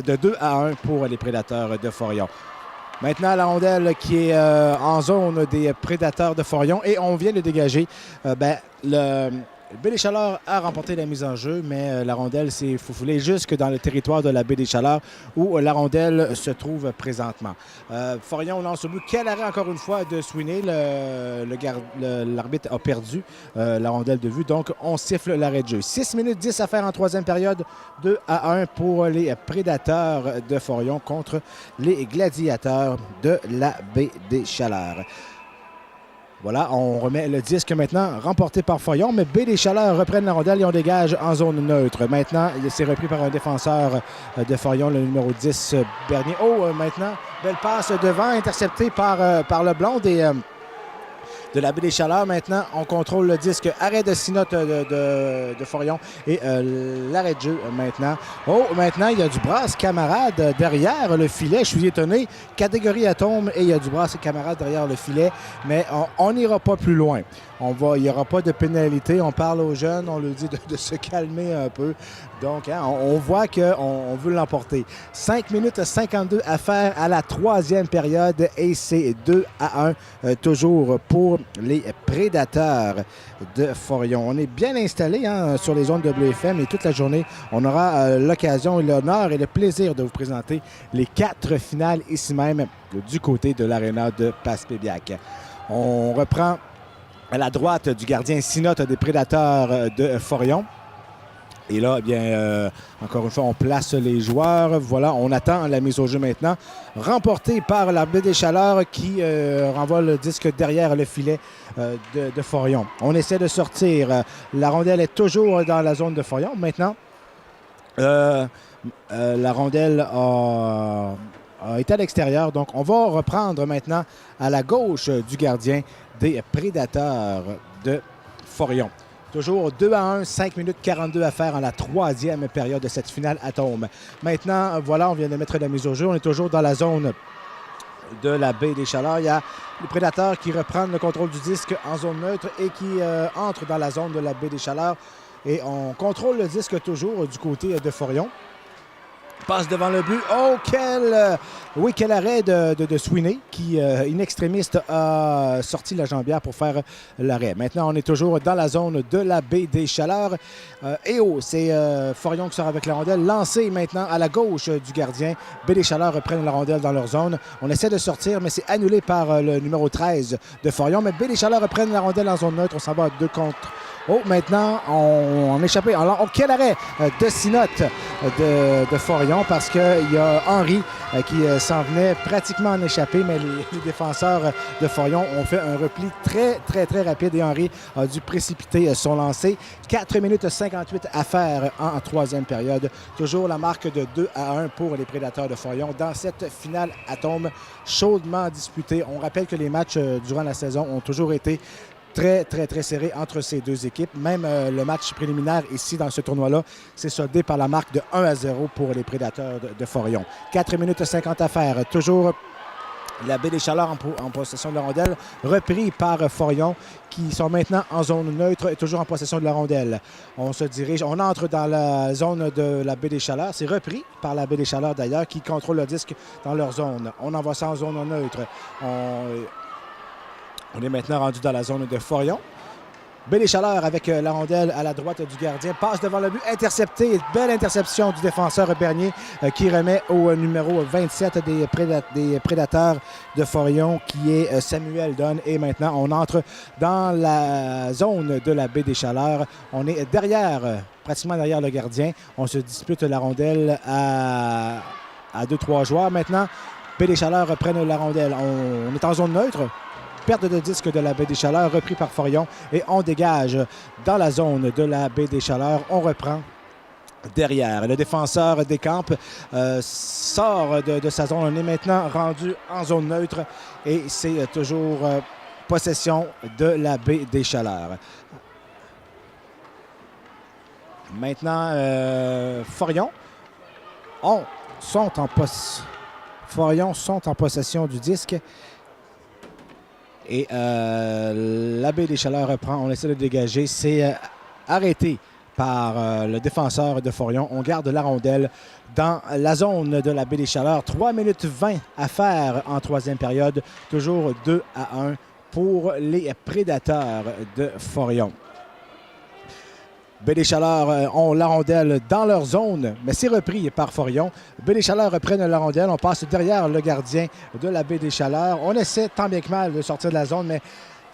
2 à 1 pour les Prédateurs de Forion. Maintenant, la rondelle qui est en zone des Prédateurs de Forion. Et on vient de dégager Baie des Chaleurs a remporté la mise en jeu, mais la rondelle s'est fourvoulée jusque dans le territoire de la Baie des Chaleurs où la rondelle se trouve présentement. Forion lance au but. Quel arrêt encore une fois de Sweeney. L'arbitre a perdu la rondelle de vue, donc on siffle l'arrêt de jeu. 6 minutes 10 à faire en troisième période. 2 à 1 pour les Prédateurs de Forion contre les Gladiateurs de la Baie des Chaleurs. Voilà, on remet le disque maintenant, remporté par Forion, mais Baie des Chaleurs reprennent la rondelle et on dégage en zone neutre. Maintenant, c'est repris par un défenseur de Forion, le numéro 10, Bernier. Maintenant, belle passe devant, interceptée par Leblanc de la Baie des Chaleurs. Maintenant, on contrôle le disque. Arrêt de Sinotte de Forion et l'arrêt de jeu maintenant. Maintenant, il y a du brasse camarade derrière le filet. Je suis étonné. Catégorie Atome et il y a du brasse camarade derrière le filet. Mais on n'ira pas plus loin. Il n'y aura pas de pénalité. On parle aux jeunes, on leur dit de se calmer un peu. Donc, on voit qu'on veut l'emporter. 5 minutes 52 à faire à la troisième période et c'est 2 à 1 toujours pour les Prédateurs de Forion. On est bien installé sur les ondes de WFM et toute la journée, on aura l'occasion, l'honneur et le plaisir de vous présenter les 4 finales ici même du côté de l'aréna de Passepébiac. On reprend à la droite du gardien Sinotte des Prédateurs de Forion. Et là, encore une fois, on place les joueurs. Voilà, on attend la mise au jeu maintenant. Remporté par la Baie des Chaleurs qui renvoie le disque derrière le filet de Forion. On essaie de sortir. La rondelle est toujours dans la zone de Forion. Maintenant, la rondelle a été à l'extérieur. Donc, on va reprendre maintenant à la gauche du gardien des Prédateurs de Forion. Toujours 2 à 1, 5 minutes 42 à faire en la troisième période de cette finale Atome. Maintenant, voilà, on vient de mettre la mise au jeu. On est toujours dans la zone de la Baie des Chaleurs. Il y a les Prédateurs qui reprennent le contrôle du disque en zone neutre et qui entrent dans la zone de la Baie des Chaleurs. Et on contrôle le disque toujours du côté de Forion. Passe devant le but. Oh, quel arrêt de Sweeney qui, in extremis, a sorti la jambière pour faire l'arrêt. Maintenant, on est toujours dans la zone de la baie des Chaleurs. C'est Forion qui sort avec la rondelle. Lancé maintenant à la gauche du gardien. Baie des Chaleurs reprennent la rondelle dans leur zone. On essaie de sortir, mais c'est annulé par le numéro 13 de Forion. Mais Baie des Chaleurs reprennent la rondelle en zone neutre. On s'en va à 2 contre. Oh, maintenant, on échappé. Quel arrêt de Sinotte de Forion parce qu'il y a Henry qui s'en venait pratiquement en échapper, mais les défenseurs de Forion ont fait un repli très, très, très rapide et Henry a dû précipiter son lancer. 4 minutes 58 à faire en troisième période. Toujours la marque de 2-1 pour les Prédateurs de Forion dans cette finale atome chaudement disputée. On rappelle que les matchs durant la saison ont toujours été très, très, très serré entre ces deux équipes. Même le match préliminaire ici dans ce tournoi-là s'est soldé par la marque de 1-0 pour les Prédateurs de Forion. 4 minutes 50 à faire. Toujours la baie des Chaleurs en possession de la rondelle, repris par Forion qui sont maintenant en zone neutre et toujours en possession de la rondelle. On se dirige, on entre dans la zone de la baie des Chaleurs. C'est repris par la baie des Chaleurs d'ailleurs qui contrôle le disque dans leur zone. On envoie ça en zone neutre. On est maintenant rendu dans la zone de Forion. Baie des Chaleurs avec la rondelle à la droite du gardien. Passe devant le but, intercepté. Belle interception du défenseur Bernier qui remet au numéro 27 des Prédateurs de Forion qui est Samuel Dunn. Et maintenant, on entre dans la zone de la Baie des Chaleurs. On est pratiquement derrière le gardien. On se dispute la rondelle à 2-3 joueurs. Maintenant, Baie des Chaleurs reprennent la rondelle. On est en zone neutre. Perte de disque de la Baie des Chaleurs, repris par Forion. Et on dégage dans la zone de la Baie des Chaleurs. On reprend derrière. Le défenseur décampe, sort de sa zone. On est maintenant rendu en zone neutre. Et c'est toujours possession de la Baie des Chaleurs. Maintenant, Forion sont en possession du disque. Et la Baie des Chaleurs reprend. On essaie de dégager. C'est arrêté par le défenseur de Forion. On garde la rondelle dans la zone de la Baie des Chaleurs. 3 minutes 20 à faire en troisième période. Toujours 2-1 pour les Prédateurs de Forion. Baie des Chaleurs ont la rondelle dans leur zone, mais c'est repris par Forion. Baie des Chaleurs reprennent la rondelle. On passe derrière le gardien de la Baie des Chaleurs. On essaie tant bien que mal de sortir de la zone, mais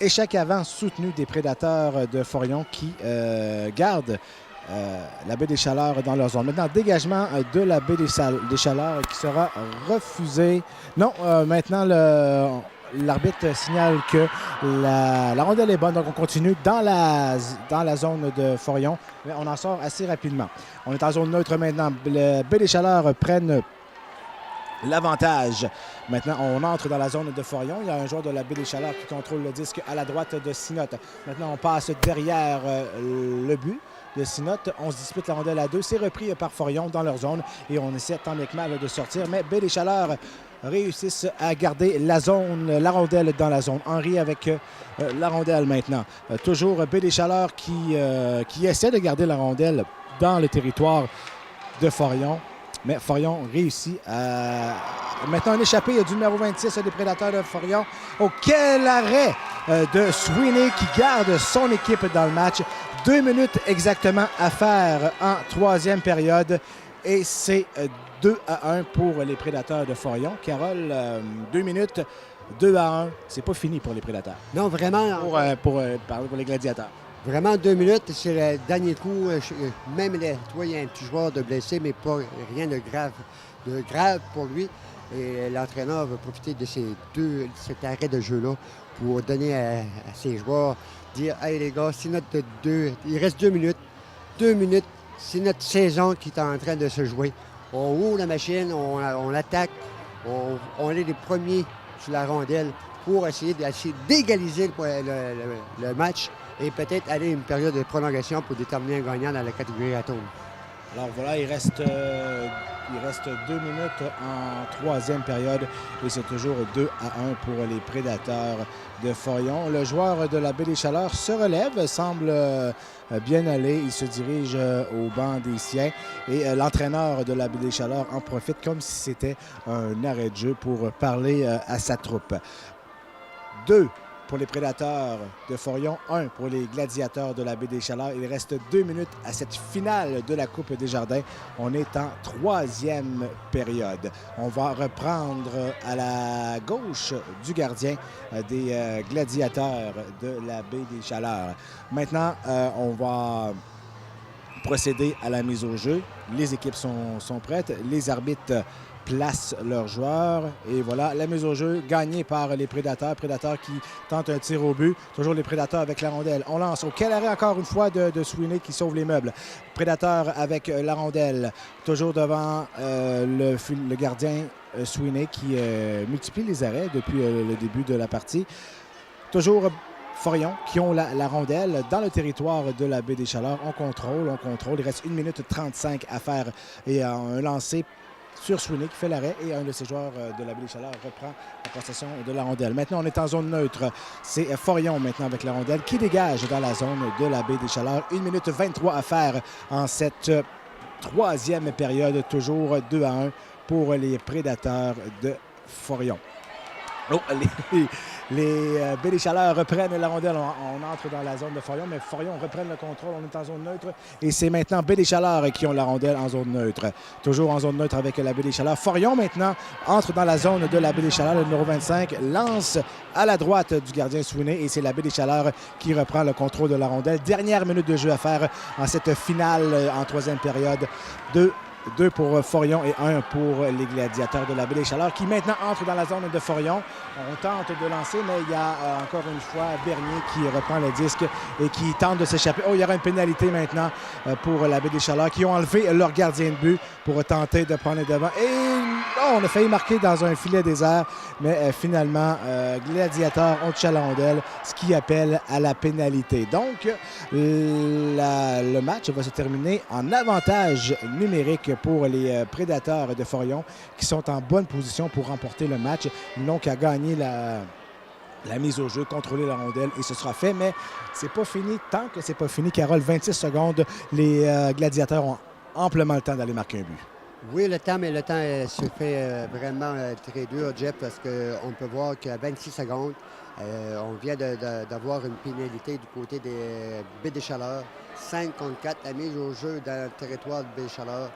échec avant soutenu des Prédateurs de Forion qui gardent la Baie des Chaleurs dans leur zone. Maintenant, dégagement de la Baie des Chaleurs qui sera refusé. Non, maintenant l'arbitre signale que la rondelle est bonne, donc on continue dans la zone de Forion, mais on en sort assez rapidement. On est en zone neutre maintenant. Les Baie des Chaleurs prennent l'avantage. Maintenant, on entre dans la zone de Forion. Il y a un joueur de la Baie des Chaleurs qui contrôle le disque à la droite de Sinotte. Maintenant, on passe derrière le but de Sinotte. On se dispute la rondelle à 2. C'est repris par Forion dans leur zone et on essaie tant bien que mal de sortir, mais Baie des Chaleurs réussissent à garder la rondelle dans la zone. Henry avec la rondelle maintenant. Toujours Baie des Chaleurs qui essaie de garder la rondelle dans le territoire de Forion. Mais Forion réussit à maintenant un échappé du numéro 26 des Prédateurs de Forion. Oh, quel arrêt de Sweeney qui garde son équipe dans le match. 2 minutes exactement à faire en troisième période. Et c'est 2-1 pour les Prédateurs de Forion. Carole, 2 minutes, 2-1. C'est pas fini pour les Prédateurs. Non, vraiment. Pour les Gladiateurs. Vraiment, 2 minutes, c'est le dernier coup. Même il y a un petit joueur de blessé, mais pas rien de grave pour lui. Et l'entraîneur va profiter de cet arrêt de jeu-là pour donner à ses joueurs, dire « Hey les gars, c'est notre 2, il reste 2 minutes. 2 minutes, c'est notre saison qui est en train de se jouer. On ouvre la machine, on attaque, on est les premiers sur la rondelle pour essayer d'égaliser le match et peut-être aller à une période de prolongation pour déterminer un gagnant dans la catégorie atome. » Alors voilà, il reste 2 minutes en troisième période et c'est toujours 2-1 pour les Prédateurs de Forion. Le joueur de la Baie des Chaleurs se relève, semble bien aller. Il se dirige au banc des siens et l'entraîneur de la Baie des Chaleurs en profite comme si c'était un arrêt de jeu pour parler à sa troupe. 2 pour les Prédateurs de Forion, 1 pour les Gladiateurs de la Baie des Chaleurs. Il reste 2 minutes à cette finale de la Coupe des Jardins. On est en troisième période. On va reprendre à la gauche du gardien des Gladiateurs de la Baie des Chaleurs. Maintenant, on va procéder à la mise au jeu. Les équipes sont prêtes. Les arbitres placent leurs joueurs. Et voilà, la mise au jeu gagnée par les Prédateurs. Prédateurs qui tentent un tir au but. Toujours les Prédateurs avec la rondelle. On lance. Quel arrêt encore une fois de Sweeney qui sauve les meubles. Prédateurs avec la rondelle. Toujours devant le gardien Sweeney qui multiplie les arrêts depuis le début de la partie. Toujours Forion qui ont la rondelle dans le territoire de la Baie des Chaleurs. On contrôle. Il reste 1 minute 35 à faire et un lancer sur Sweeney qui fait l'arrêt et un de ses joueurs de la Baie des Chaleurs reprend la possession de la rondelle. Maintenant, on est en zone neutre. C'est Forion maintenant avec la rondelle qui dégage dans la zone de la Baie des Chaleurs. 1 minute 23 à faire en cette troisième période. Toujours 2-1 pour les Prédateurs de Forion. Oh, les Baie des Chaleurs reprennent la rondelle. On entre dans la zone de Forion, mais Forion reprennent le contrôle. On est en zone neutre et c'est maintenant Baie des Chaleurs qui ont la rondelle en zone neutre. Toujours en zone neutre avec la Baie des Chaleurs. Forion maintenant entre dans la zone de la Baie des Chaleurs. Le numéro 25 lance à la droite du gardien Sweeney et c'est la Baie des Chaleurs qui reprend le contrôle de la rondelle. Dernière minute de jeu à faire en cette finale en troisième période. 2 pour Forion et 1 pour les Gladiateurs de la Baie des Chaleurs qui maintenant entrent dans la zone de Forion. On tente de lancer, mais il y a encore une fois Bernier qui reprend le disque et qui tente de s'échapper. Oh, il y aura une pénalité maintenant pour la Baie des Chaleurs qui ont enlevé leur gardien de but pour tenter de prendre les devants. Et on a failli marquer dans un filet désert, mais finalement, Gladiateurs ont touché à la rondelle, ce qui appelle à la pénalité. Donc, le match va se terminer en avantage numérique pour les Prédateurs de Forion qui sont en bonne position pour remporter le match. Ils n'ont qu'à gagner la mise au jeu, contrôler la rondelle et ce sera fait. Mais c'est pas fini tant que c'est pas fini. Carole, 26 secondes. Les Gladiateurs ont amplement le temps d'aller marquer un but. Oui, le temps se fait vraiment très dur, Jeff, parce qu'on peut voir qu'à 26 secondes, on vient d'avoir une pénalité du côté des Baie des Chaleurs. 5 contre 4, la mise au jeu dans le territoire de Baie des Chaleurs.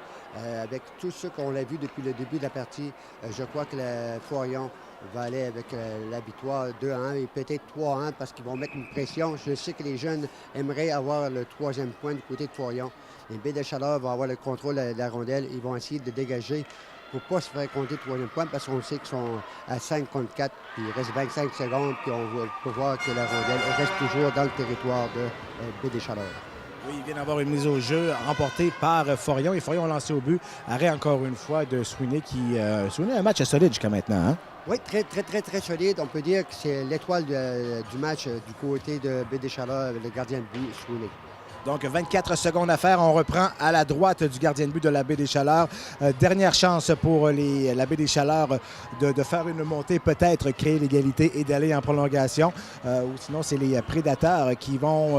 Avec tout ce qu'on a vu depuis le début de la partie, je crois que le Forion va aller avec la victoire 2-1 et peut-être 3-1 parce qu'ils vont mettre une pression. Je sais que les jeunes aimeraient avoir le troisième point du côté de Forion. Les Baie des Chaleurs vont avoir le contrôle de la rondelle. Ils vont essayer de dégager pour ne pas se faire compter le troisième point parce qu'on sait qu'ils sont à 5 contre 4. Puis il reste 25 secondes. Puis on peut voir que la rondelle reste toujours dans le territoire de Baie des Chaleurs. Oui, il vient d'avoir une mise au jeu remportée par Forion. Et Forion a lancé au but. Arrêt encore une fois de Sweeney qui... Sweeney a un match solide jusqu'à maintenant. Hein? Oui, très solide. On peut dire que c'est l'étoile du match du côté de Baie des Chaleurs, le gardien de but, Sweeney. Donc, 24 secondes à faire. On reprend à la droite du gardien de but de la Baie des Chaleurs. Dernière chance pour la Baie des Chaleurs de faire une montée, peut-être créer l'égalité et d'aller en prolongation. Ou sinon, c'est les Prédateurs qui vont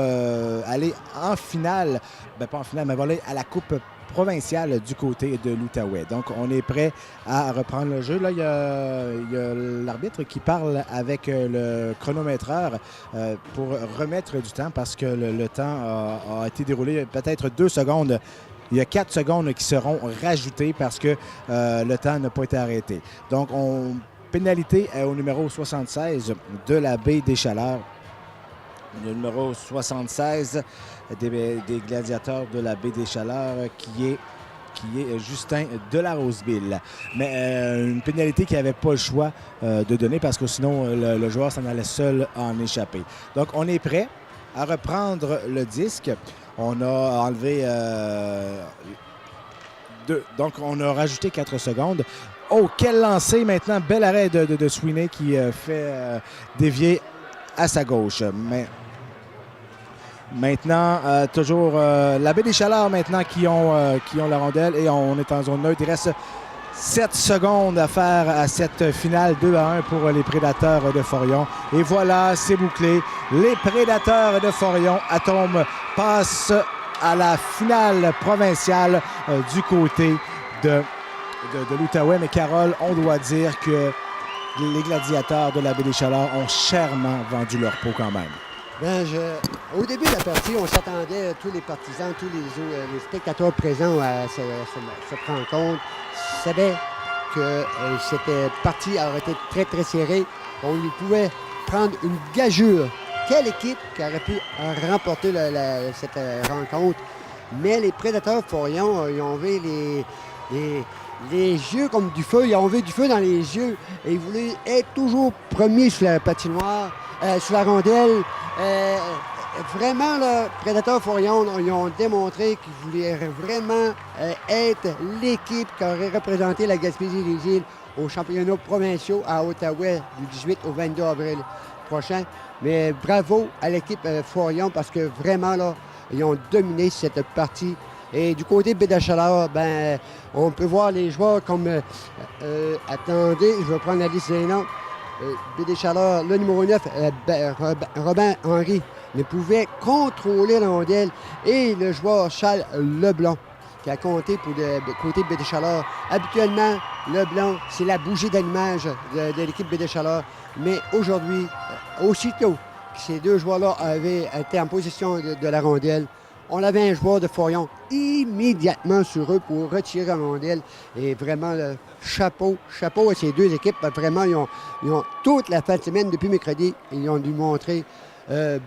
aller en finale. Bien, pas en finale, mais vont aller à la Coupe provinciale du côté de l'Outaouais. Donc, on est prêt à reprendre le jeu. Là, il y a l'arbitre qui parle avec le chronométreur pour remettre du temps parce que le temps a été déroulé peut-être 2 secondes. Il y a 4 secondes qui seront rajoutées parce que le temps n'a pas été arrêté. Donc, pénalité au numéro 76 de la Baie des Chaleurs. Le numéro 76 des Gladiateurs de la Baie des Chaleurs qui est Justin Delaroseville. Mais une pénalité qu'il n'avait pas le choix de donner parce que sinon le joueur s'en allait seul en échapper. Donc on est prêt à reprendre le disque. On a enlevé donc on a rajouté 4 secondes. Oh, quel lancer maintenant! Bel arrêt de Sweeney qui fait dévier à sa gauche. Mais Maintenant, toujours la Baie des Chaleurs maintenant qui ont la rondelle et on est en zone neutre. Il reste 7 secondes à faire à cette finale 2-1 pour les Prédateurs de Forion. Et voilà, c'est bouclé. Les Prédateurs de Forion, Atome, passent à la finale provinciale du côté de l'Outaouais. Mais Carole, on doit dire que les Gladiateurs de la Baie des Chaleurs ont chèrement vendu leur peau quand même. Ben, au début de la partie, on s'attendait, tous les partisans, tous les spectateurs présents à cette rencontre savaient que cette partie aurait été très, très serrée. On lui pouvait prendre une gageure. Quelle équipe qui aurait pu remporter cette rencontre? Mais les Prédateurs Forion, ils ont vu les yeux comme du feu. Ils ont vu du feu dans les yeux et ils voulaient être toujours premiers sur la patinoire, sur la rondelle. Vraiment, les Prédateurs Forion, ils ont démontré qu'ils voulaient vraiment être l'équipe qui aurait représenté la Gaspésie des Îles aux championnats provinciaux à Ottawa du 18 au 22 avril prochain. Mais bravo à l'équipe Forion parce que vraiment, là, ils ont dominé cette partie. Et du côté Baie des Chaleurs, ben, on peut voir les joueurs comme... attendez, je vais prendre la liste des noms. Baie des Chaleurs, le numéro 9, Robin Henry, ne pouvait contrôler la rondelle. Et le joueur Charles Leblanc, qui a compté pour le côté Baie des Chaleurs. Habituellement, Leblanc, c'est la bougie d'allumage de l'équipe Baie des Chaleurs. Mais aujourd'hui, aussitôt que ces deux joueurs-là avaient été en possession de la rondelle, on avait un joueur de Forion immédiatement sur eux pour retirer la rondelle. Et vraiment, chapeau à ces deux équipes. Vraiment, ils ont toute la fin de semaine, depuis mercredi, ils ont dû montrer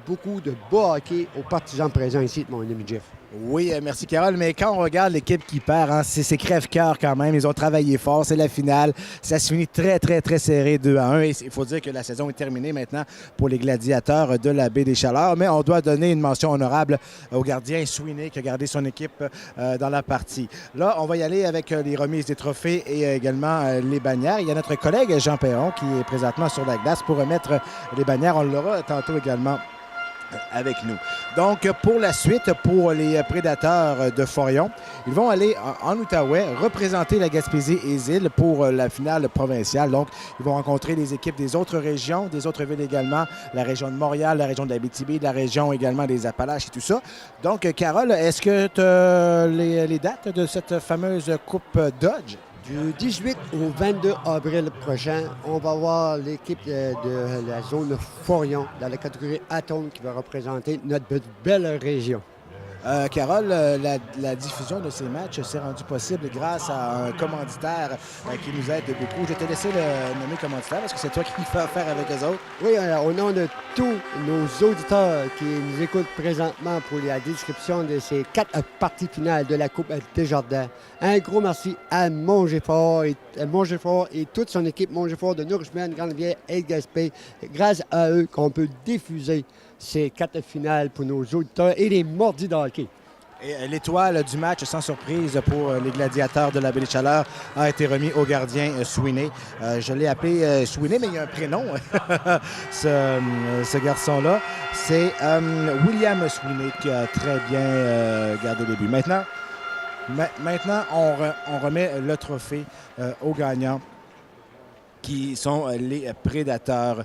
beaucoup de beau hockey aux partisans présents ici, mon ami Jeff. Oui, merci Carole, mais quand on regarde l'équipe qui perd, hein, c'est crève-cœur quand même. Ils ont travaillé fort, c'est la finale. Ça se finit très, très, très serré 2-1. Et il faut dire que la saison est terminée maintenant pour les Gladiateurs de la Baie des Chaleurs. Mais on doit donner une mention honorable au gardien Sweeney qui a gardé son équipe dans la partie. Là, on va y aller avec les remises des trophées et également les bannières. Il y a notre collègue Jean Perron qui est présentement sur la glace pour remettre les bannières. On l'aura tantôt également avec nous. Donc, pour la suite, pour les Prédateurs de Forion, ils vont aller en Outaouais représenter la Gaspésie et les îles pour la finale provinciale. Donc, ils vont rencontrer les équipes des autres régions, des autres villes également, la région de Montréal, la région de l'Abitibi, la région également des Appalaches et tout ça. Donc, Carole, est-ce que tu as les dates de cette fameuse Coupe Dodge? Du 18 au 22 avril prochain, on va voir l'équipe de la zone Forion dans la catégorie Atome qui va représenter notre belle région. Carole, la diffusion de ces matchs s'est rendue possible grâce à un commanditaire qui nous aide beaucoup. Je vais te laisser le nommer commanditaire parce que c'est toi qui fais affaire avec eux autres. Oui, au nom de tous nos auditeurs qui nous écoutent présentement pour la description de ces 4 parties finales de la Coupe Desjardins, un gros merci à Mongefort et toute son équipe Mongefort de Nourrissement, Grande-Rivière et Gaspé. Grâce à eux qu'on peut diffuser ces 4 finales pour nos auditeurs et les mordis de hockey. Et l'étoile du match, sans surprise, pour les Gladiateurs de la Baie des Chaleurs, a été remis au gardien Sweeney. Je l'ai appelé Sweeney, mais il y a un prénom, ce garçon-là. C'est William Sweeney qui a très bien gardé les buts. Maintenant, on remet le trophée aux gagnants, qui sont les Prédateurs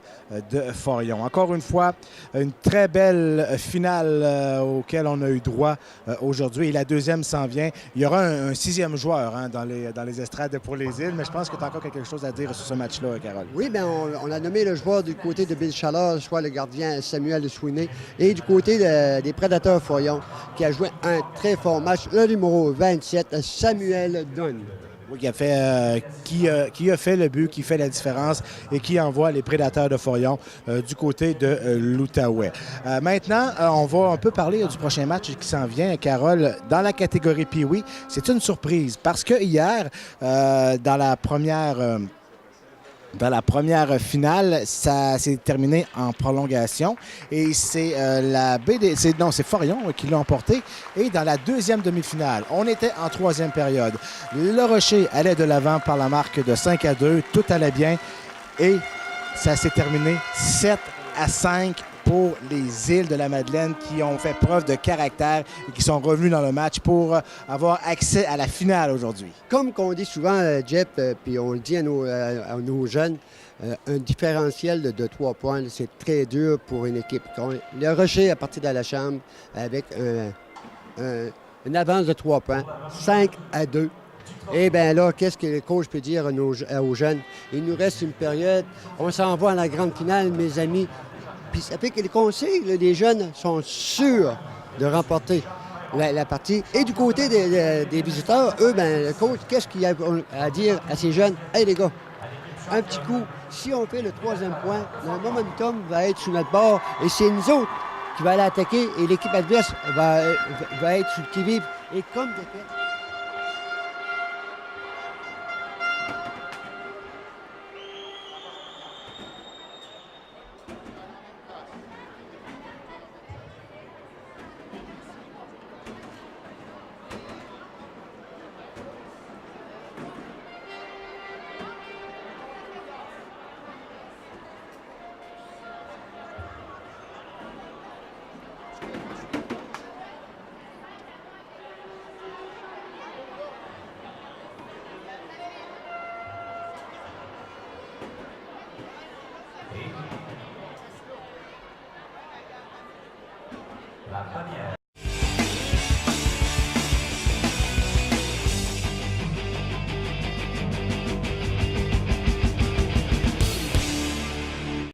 de Forion. Encore une fois, une très belle finale auquel on a eu droit aujourd'hui. Et la deuxième s'en vient. Il y aura un 6e joueur dans les estrades pour les îles, mais je pense que tu as encore quelque chose à dire sur ce match-là, Carole. Oui, bien, on a nommé le joueur du côté de Baie des Chaleurs, soit le gardien Samuel Sweeney, et du côté des Prédateurs Forion, qui a joué un très fort match, le numéro 27, Samuel Dunn. Oui, qui a fait le but, qui fait la différence et qui envoie les Prédateurs de Forion du côté de l'Outaouais. Maintenant, on va un peu parler du prochain match qui s'en vient, Carole, dans la catégorie Pee-Wee. C'est une surprise parce que hier, dans la première finale, ça s'est terminé en prolongation et c'est c'est Forion qui l'a emporté. Et dans la deuxième demi-finale, on était en 3e période. Le Rocher allait de l'avant par la marque de 5-2. Tout allait bien et ça s'est terminé 7-5 pour les îles de la Madeleine qui ont fait preuve de caractère et qui sont revenus dans le match pour avoir accès à la finale aujourd'hui. Comme qu'on dit souvent, Jeff, puis on le dit à nos jeunes, un différentiel de 3 points, c'est très dur pour une équipe. Le Rocher a parti de la chambre avec une avance de 3 points, 5-2. Eh bien là, qu'est-ce que le coach peut dire aux jeunes? Il nous reste une période, on s'en va à la grande finale, mes amis. Puis ça fait que les conseils des jeunes sont sûrs de remporter la partie. Et du côté des visiteurs, eux, ben, le coach, qu'est-ce qu'il a à dire à ces jeunes? Hey les gars, un petit coup, si on fait le 3e point, le momentum va être sur notre bord et c'est nous autres qui va aller attaquer et l'équipe adverse va être sur le qui-vive. Et comme de fait,